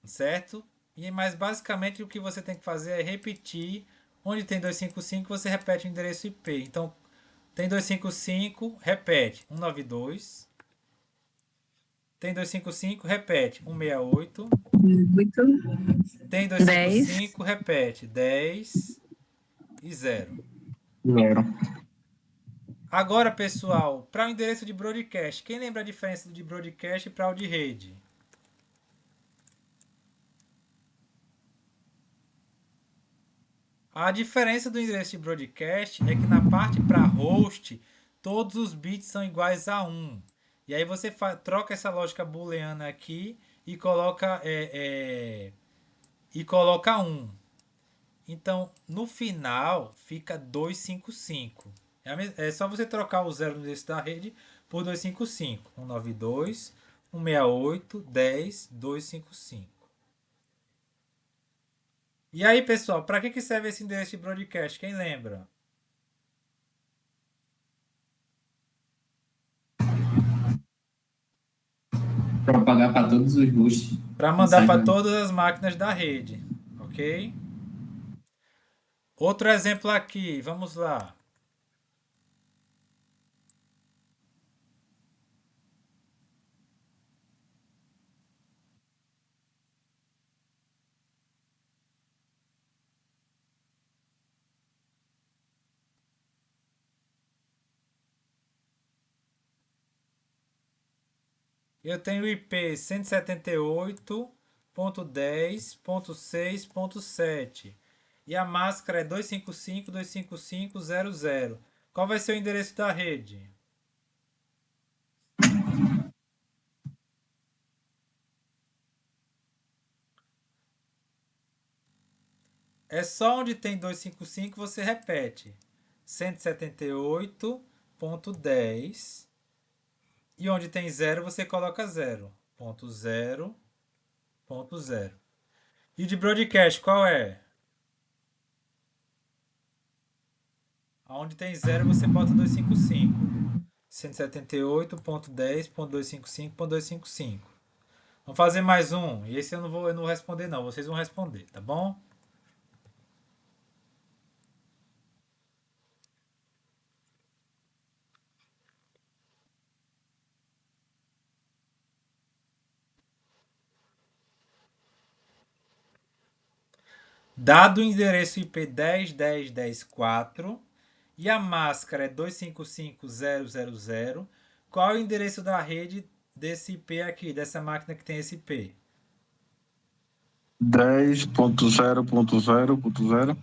Certo? E mais basicamente o que você tem que fazer é repetir. Onde tem 255, você repete o endereço IP. Então, tem 255, repete 192. Tem 255, repete 168. 8, Tem 10. 255, repete 10 e 0. 0. Agora, pessoal, para o endereço de broadcast, quem lembra a diferença de broadcast para o de rede? A diferença do endereço de broadcast é que na parte para host, todos os bits são iguais a 1. E aí você troca essa lógica booleana aqui e coloca 1. Então, no final, fica 255. É só você trocar o 0 no endereço da rede por 255. 192, 168, 10, 255. E aí, pessoal, para que serve esse endereço de broadcast? Quem lembra? Propagar para todos os hosts. Para mandar para todas as máquinas da rede, ok? Outro exemplo aqui, vamos lá. Eu tenho IP 178.10.6.7 e a máscara é 255.255.00. Qual vai ser o endereço da rede? É só onde tem 255 você repete. 178.10 e onde tem 0 você coloca 0. Ponto 0, ponto 0. E de broadcast qual é? Onde tem 0 você bota 255. 178.10.255.255. Vamos fazer mais um. E esse eu não vou responder não, vocês vão responder, tá bom? Dado o endereço IP 10.10.10.4 e a máscara é 255.0.0.0, qual é o endereço da rede desse IP aqui, dessa máquina que tem esse IP? 10.0.0.0.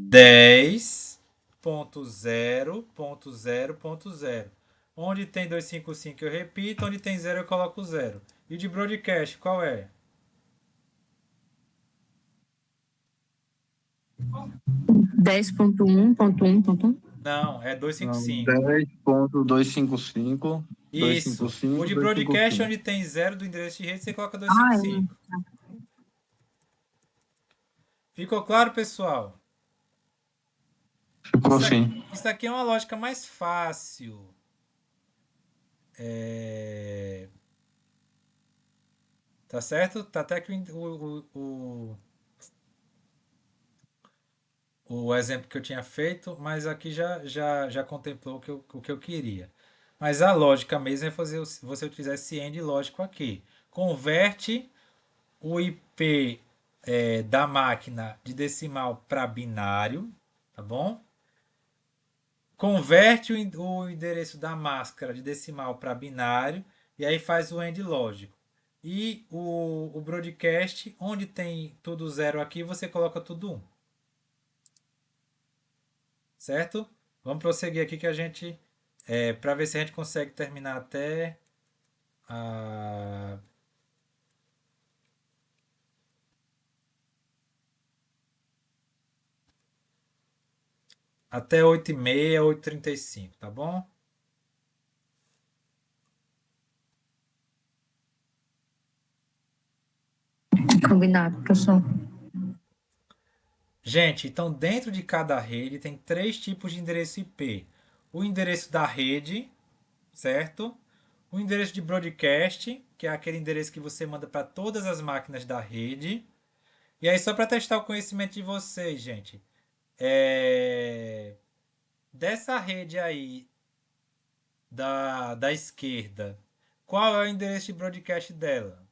10.0.0.0. Onde tem 255 eu repito, onde tem 0 eu coloco 0. E de broadcast, qual é? 10.1.1.1. Não, é 255. 10.255. Isso. O de broadcast, onde tem 0 do endereço de rede, você coloca 255. Ficou claro, pessoal? Ficou assim. Isso aqui é uma lógica mais fácil. Tá certo? Tá até que o exemplo que eu tinha feito, mas aqui já contemplou o que eu queria. Mas a lógica mesmo é fazer você utilizar esse AND lógico aqui. Converte o IP da máquina de decimal para binário, tá bom? Converte o endereço da máscara de decimal para binário e aí faz o end lógico. E o broadcast, onde tem tudo zero aqui, você coloca tudo um, certo? Vamos prosseguir aqui que a gente, para ver se a gente consegue terminar a, até 8h30, 8h35, tá bom? Combinado, professor. Gente, então dentro de cada rede tem três tipos de endereço IP. O endereço da rede, certo? O endereço de broadcast, que é aquele endereço que você manda para todas as máquinas da rede. E aí, só para testar o conhecimento de vocês, gente, dessa rede aí da esquerda, qual é o endereço de broadcast dela?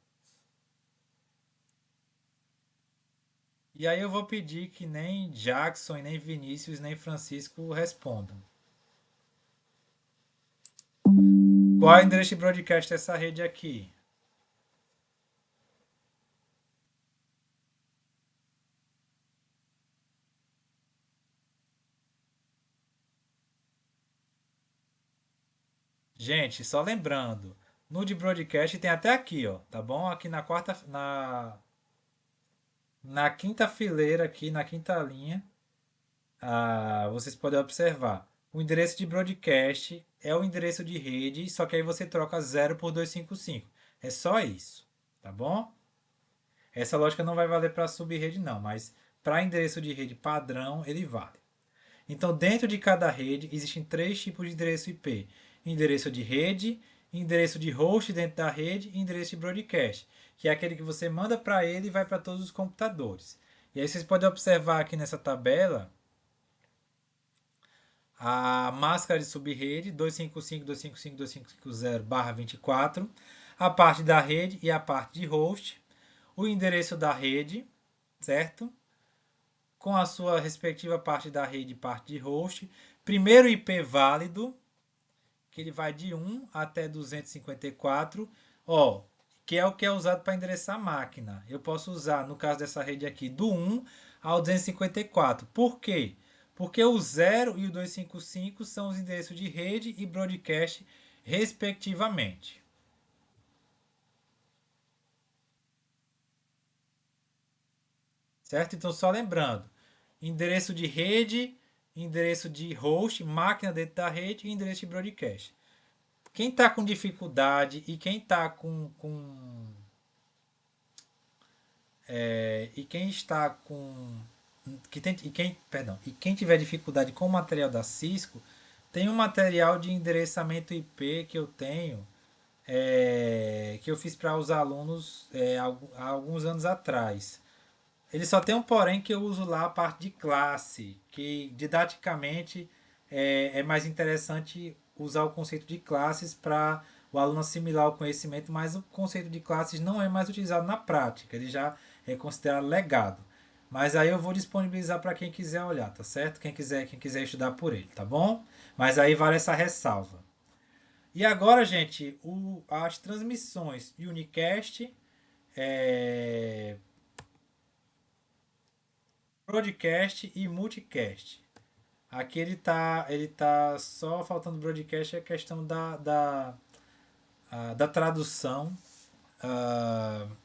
E aí eu vou pedir que nem Jackson, nem Vinícius, nem Francisco respondam. Qual é o endereço de broadcast dessa rede aqui? Gente, só lembrando, no de broadcast tem até aqui, ó, tá bom? Aqui na quinta fileira aqui, na quinta linha, vocês podem observar. O endereço de broadcast é o endereço de rede, só que aí você troca 0 por 255. É só isso, tá bom? Essa lógica não vai valer para subrede não, mas para endereço de rede padrão ele vale. Então, dentro de cada rede, existem três tipos de endereço IP: endereço de rede, endereço de host dentro da rede e endereço de broadcast, que é aquele que você manda para ele e vai para todos os computadores. E aí vocês podem observar aqui nessa tabela a máscara de subrede 255.255.255.0/24, a parte da rede e a parte de host, o endereço da rede, certo? Com a sua respectiva parte da rede e parte de host. Primeiro IP válido, que ele vai de 1 até 254, ó, que é o que é usado para endereçar a máquina. Eu posso usar, no caso dessa rede aqui, do 1 ao 254. Por quê? Porque o 0 e o 255 são os endereços de rede e broadcast, respectivamente. Certo? Então, só lembrando, endereço de rede, endereço de host, máquina dentro da rede e endereço de broadcast. Quem está com dificuldade e quem está e quem está com e quem tiver dificuldade com o material da Cisco, tem um material de endereçamento IP que eu tenho, que eu fiz para os alunos há alguns anos atrás. Ele só tem um porém, que eu uso lá a parte de classe, que didaticamente é mais interessante usar o conceito de classes para o aluno assimilar o conhecimento, mas o conceito de classes não é mais utilizado na prática, ele já é considerado legado. Mas aí eu vou disponibilizar para quem quiser olhar, tá certo? Quem quiser estudar por ele, tá bom? Mas aí vale essa ressalva. E agora, gente, as transmissões Unicast, é, broadcast e multicast. Aqui ele tá só faltando broadcast, é a questão da tradução.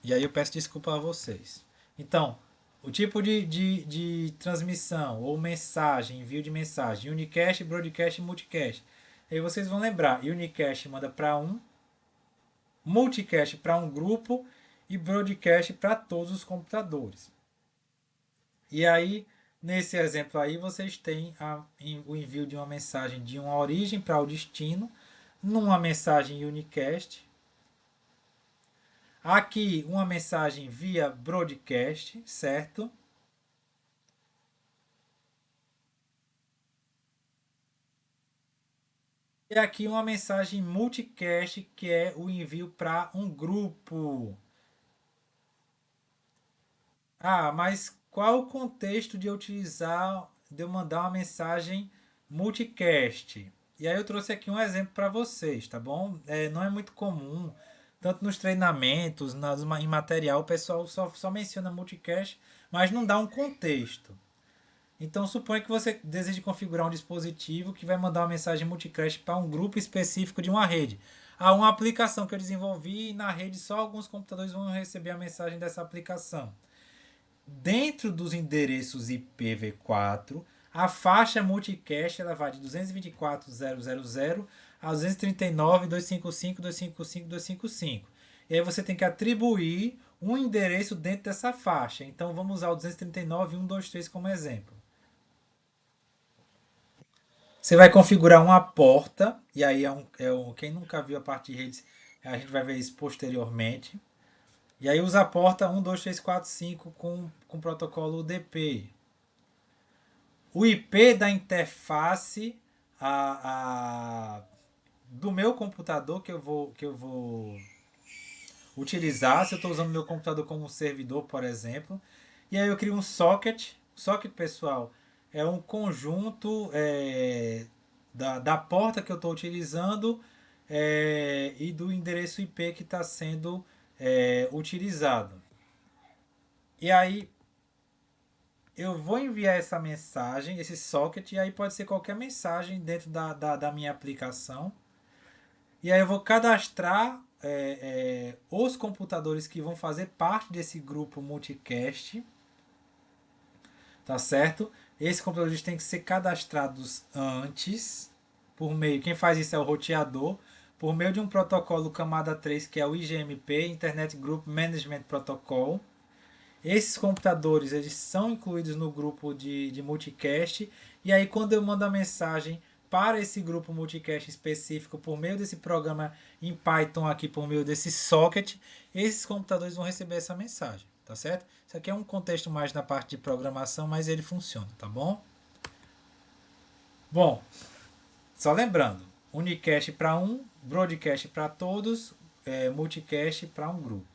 E aí eu peço desculpa a vocês. Então, o tipo de transmissão ou mensagem, envio de mensagem, unicast, broadcast e multicast. Aí vocês vão lembrar, unicast manda para um, multicast para um grupo e broadcast para todos os computadores. E aí, nesse exemplo aí, vocês têm o envio de uma mensagem de uma origem para o destino, numa mensagem unicast. Aqui, uma mensagem via broadcast, certo? E aqui uma mensagem multicast, que é o envio para um grupo. Mas qual o contexto de eu mandar uma mensagem multicast? E aí eu trouxe aqui um exemplo para vocês, tá bom? Não é muito comum, tanto nos treinamentos, em material, o pessoal só menciona multicast, mas não dá um contexto. Então suponha que você deseje configurar um dispositivo que vai mandar uma mensagem multicast para um grupo específico de uma rede. Há uma aplicação que eu desenvolvi e na rede só alguns computadores vão receber a mensagem dessa aplicação. Dentro dos endereços IPv4, a faixa multicast ela vai de 224.0.0.0 a 239.255.255.255. E aí você tem que atribuir um endereço dentro dessa faixa. Então vamos usar o 239.123 como exemplo. Você vai configurar uma porta, e aí quem nunca viu a parte de redes, a gente vai ver isso posteriormente. E aí usa a porta 12345 com protocolo UDP. O IP da interface do meu computador que eu vou utilizar, se eu estou usando meu computador como servidor, por exemplo. E aí eu crio um socket. Socket, pessoal, é um conjunto da porta que eu estou utilizando e do endereço IP que está sendo utilizado. E aí eu vou enviar essa mensagem, esse socket, e aí pode ser qualquer mensagem dentro da minha aplicação. E aí eu vou cadastrar os computadores que vão fazer parte desse grupo multicast, tá certo? Esses computadores têm que ser cadastrados antes, por meio, quem faz isso é o roteador, por meio de um protocolo camada 3, que é o IGMP, Internet Group Management Protocol. Esses computadores eles são incluídos no grupo de multicast. E aí quando eu mando a mensagem para esse grupo multicast específico por meio desse programa em Python aqui, por meio desse socket, esses computadores vão receber essa mensagem, tá certo? Isso aqui é um contexto mais na parte de programação, mas ele funciona, tá bom? Bom, só lembrando, unicast para um, broadcast para todos, multicast para um grupo.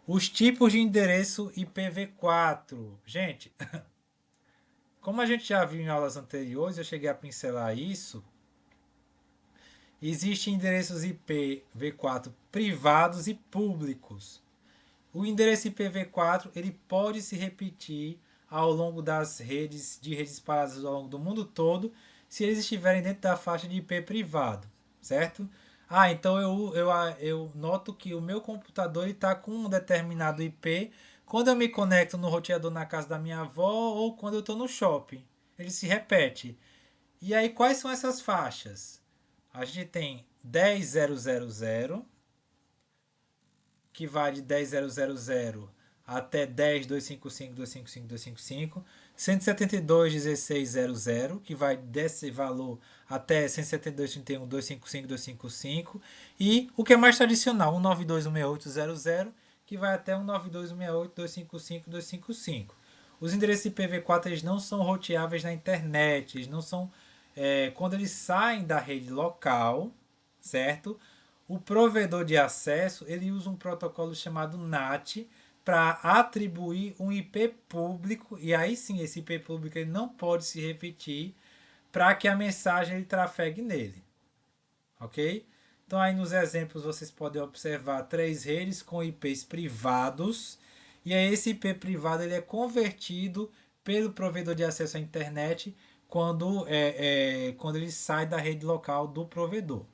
Os tipos de endereço IPv4. Gente, como a gente já viu em aulas anteriores, eu cheguei a pincelar isso. Existem endereços IPv4 privados e públicos. O endereço IPv4 ele pode se repetir ao longo das redes espalhadas ao longo do mundo todo, se eles estiverem dentro da faixa de IP privado, certo? Então eu noto que o meu computador está com um determinado IP quando eu me conecto no roteador na casa da minha avó ou quando eu estou no shopping. Ele se repete. E aí, quais são essas faixas? A gente tem 10.000, que vai de 10.000 até 10.255.255.255, 172.16.00, que vai desse valor até 172.31.255.255, e o que é mais tradicional, 192.168.00, que vai até 192.168.255.255. Os endereços IPv4 eles não são roteáveis na internet, eles não são quando eles saem da rede local, certo? O provedor de acesso ele usa um protocolo chamado NAT para atribuir um IP público, e aí sim esse IP público ele não pode se repetir para que a mensagem ele trafegue nele, ok? Então aí nos exemplos vocês podem observar 3 redes com IPs privados, e aí esse IP privado ele é convertido pelo provedor de acesso à internet quando ele sai da rede local do provedor.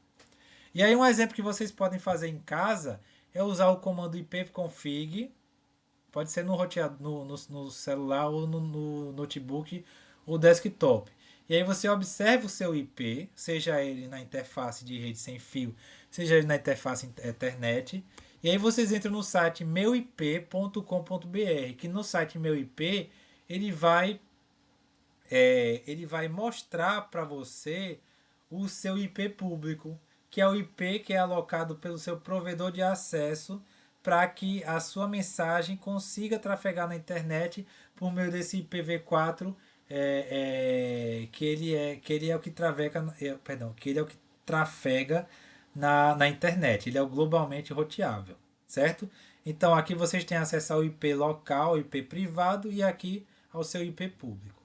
E aí um exemplo que vocês podem fazer em casa é usar o comando ipconfig, pode ser no roteador, no celular ou no notebook ou desktop. E aí você observa o seu IP, seja ele na interface de rede sem fio, seja ele na interface Ethernet. E aí vocês entram no site meuip.com.br, que no site meuip ele vai mostrar para você o seu IP público, que é o IP que é alocado pelo seu provedor de acesso para que a sua mensagem consiga trafegar na internet por meio desse IPv4 que ele é o que trafega na internet. Ele é o globalmente roteável, certo? Então aqui vocês têm acesso ao IP local, IP privado e aqui ao seu IP público.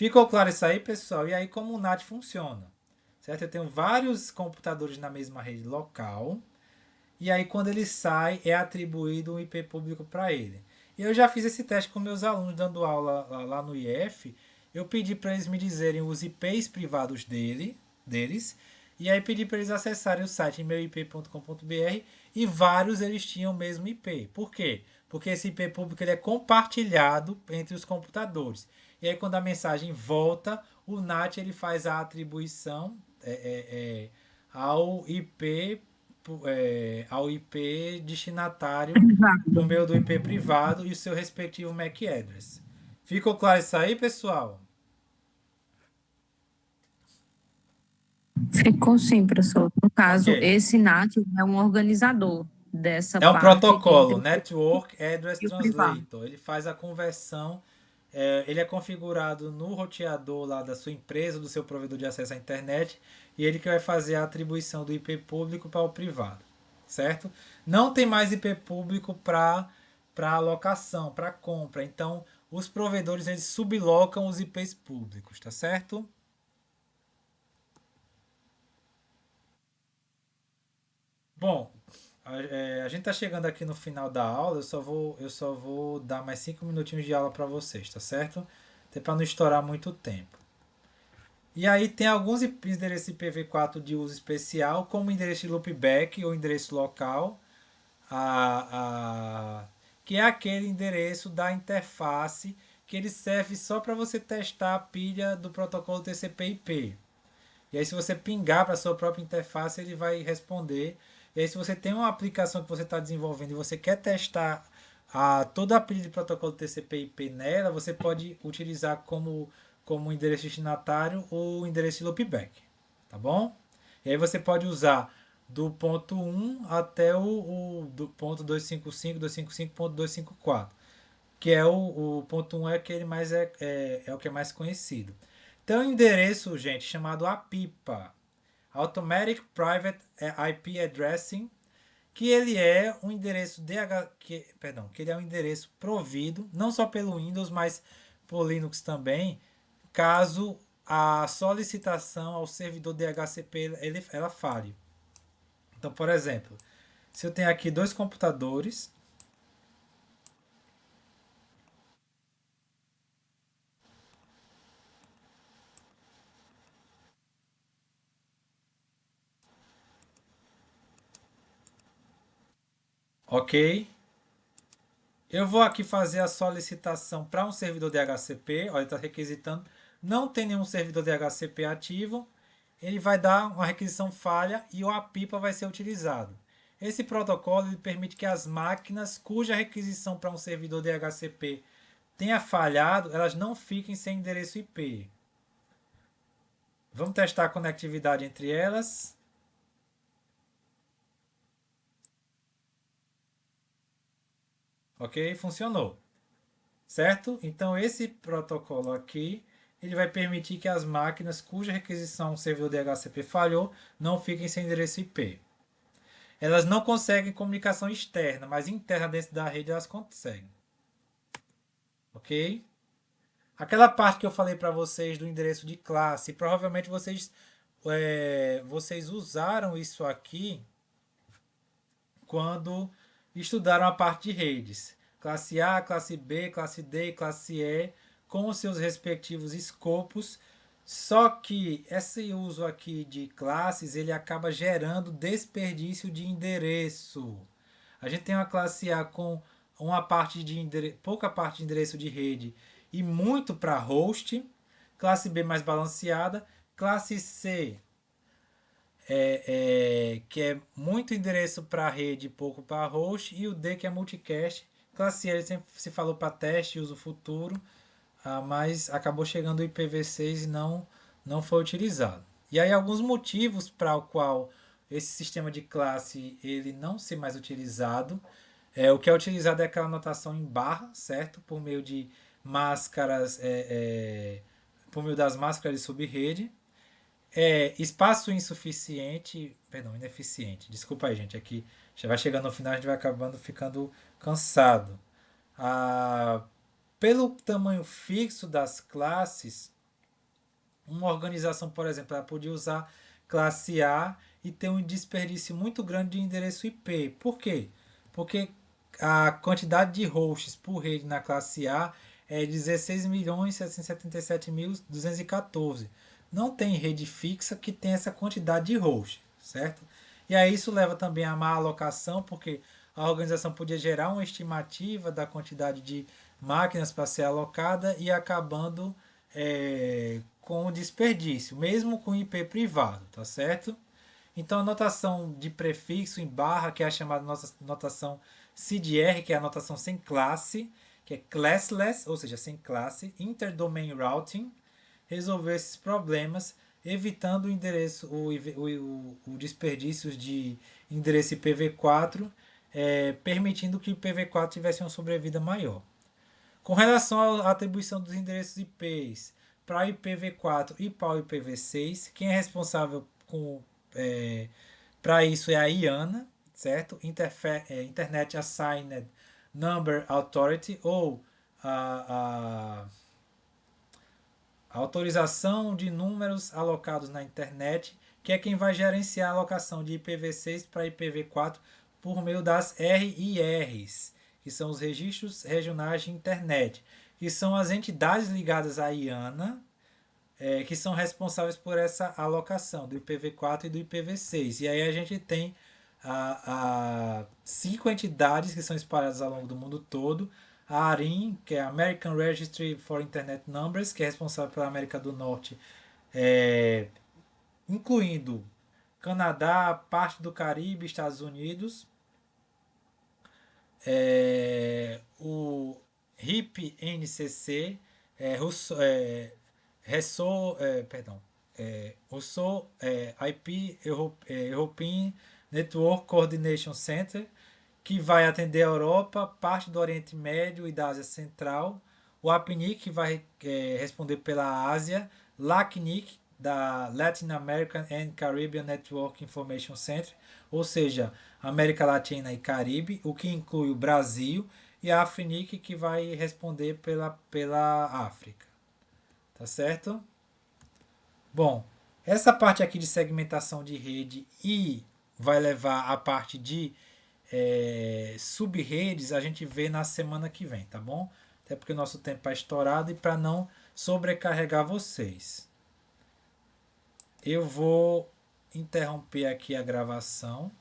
Ficou claro isso aí, pessoal? E aí, como o NAT funciona? Certo? Eu tenho vários computadores na mesma rede local. E aí, quando ele sai, é atribuído um IP público para ele. E eu já fiz esse teste com meus alunos dando aula lá no IF. Eu pedi para eles me dizerem os IPs privados deles. E aí pedi para eles acessarem o site meuip.com.br e vários eles tinham o mesmo IP. Por quê? Porque esse IP público ele é compartilhado entre os computadores. E aí quando a mensagem volta, o NAT ele faz a atribuição ao IP ao IP destinatário por meio do IP privado e o seu respectivo MAC address. Ficou claro isso aí, pessoal? Ficou sim, professor. No caso, Ok. esse NAT é um organizador dessa É um parte protocolo, entre o Network Address e o privado. Translator. Ele faz a conversão, ele é configurado no roteador lá da sua empresa, do seu provedor de acesso à internet, e ele que vai fazer a atribuição do IP público para o privado, certo? Não tem mais IP público para alocação, para compra. Então, os provedores eles sublocam os IPs públicos, tá certo? Bom, a gente tá chegando aqui no final da aula, eu só vou dar mais 5 minutinhos de aula para vocês, tá certo? Até para não estourar muito tempo. E aí tem alguns endereços IPv4 de uso especial, como o endereço de loopback ou endereço local, que é aquele endereço da interface que ele serve só para você testar a pilha do protocolo TCP/IP. E aí, se você pingar para a sua própria interface, ele vai responder. E aí, se você tem uma aplicação que você está desenvolvendo e você quer testar toda a pilha de protocolo TCP/IP nela, você pode utilizar como endereço destinatário o endereço de loopback. Tá bom? E aí você pode usar do ponto 1 até o do ponto 255, 255.254, que é o ponto 1 é aquele mais é o que é mais conhecido. Tem um endereço, gente, chamado APIPA, Automatic Private IP Addressing, que ele é um endereço que ele é um endereço provido não só pelo Windows, mas por Linux também, caso a solicitação ao servidor DHCP ela falhe. Então, por exemplo, se eu tenho aqui dois computadores. Ok? Eu vou aqui fazer a solicitação para um servidor DHCP. Olha, está requisitando. Não tem nenhum servidor DHCP ativo. Ele vai dar uma requisição falha e o APIPA vai ser utilizado. Esse protocolo ele permite que as máquinas cuja requisição para um servidor DHCP tenha falhado, elas não fiquem sem endereço IP. Vamos testar a conectividade entre elas. Ok? Funcionou. Certo? Então esse protocolo aqui, ele vai permitir que as máquinas cuja requisição o servidor DHCP falhou não fiquem sem endereço IP. Elas não conseguem comunicação externa, mas interna dentro da rede elas conseguem. Ok? Aquela parte que eu falei para vocês do endereço de classe, provavelmente vocês usaram isso aqui quando estudaram a parte de redes. Classe A, classe B, classe D e classe E, com os seus respectivos escopos. Só que esse uso aqui de classes, ele acaba gerando desperdício de endereço. A gente tem uma classe A com uma parte de pouca parte de endereço de rede e muito para host. Classe B mais balanceada. Classe C que é muito endereço para rede e pouco para host, e o D que é multicast. Classe L sempre se falou para teste e uso futuro, mas acabou chegando o IPv6 e não foi utilizado. E aí alguns motivos para o qual esse sistema de classe ele não ser mais utilizado. O que é utilizado é aquela notação em barra, certo? Por meio de máscaras, por meio das máscaras de subrede. Espaço insuficiente, perdão, ineficiente. Desculpa aí, gente, aqui já vai chegando no final, a gente vai acabando ficando cansado. Pelo tamanho fixo das classes, uma organização, por exemplo, ela podia usar classe A e ter um desperdício muito grande de endereço IP. Por quê? Porque a quantidade de hosts por rede na classe A é 16.777.214. Não tem rede fixa que tenha essa quantidade de hosts, certo? E aí isso leva também a má alocação, porque a organização podia gerar uma estimativa da quantidade de máquinas para ser alocada e acabando com o desperdício, mesmo com IP privado, tá certo? Então a notação de prefixo em barra, que é a chamada notação CDR, que é a notação sem classe, que é classless, ou seja, sem classe, interdomain routing, resolver esses problemas, evitando o endereço, o desperdício de endereço IPv4, permitindo que o IPv4 tivesse uma sobrevida maior. Com relação à atribuição dos endereços IPs para o IPv4 e para o IPv6, quem é responsável para isso é a IANA, certo? Internet Assigned Number Authority, ou a autorização de números alocados na internet, que é quem vai gerenciar a alocação de IPv6 para IPv4 por meio das RIRs, que são os Registros Regionais de Internet, que são as entidades ligadas à IANA, que são responsáveis por essa alocação do IPv4 e do IPv6. E aí a gente tem 5 entidades que são espalhadas ao longo do mundo todo. A ARIN, que é a American Registry for Internet Numbers, que é responsável pela América do Norte, incluindo Canadá, parte do Caribe, Estados Unidos. O RIP-NCC, IP European Network Coordination Center, que vai atender a Europa, parte do Oriente Médio e da Ásia Central. O APNIC, que vai responder pela Ásia. LACNIC, da Latin American and Caribbean Network Information Center, ou seja, América Latina e Caribe, o que inclui o Brasil, e a AFNIC, que vai responder pela África. Tá certo? Bom, essa parte aqui de segmentação de rede e vai levar a parte de sub-redes, a gente vê na semana que vem, tá bom? Até porque o nosso tempo é estourado e para não sobrecarregar vocês. Eu vou interromper aqui a gravação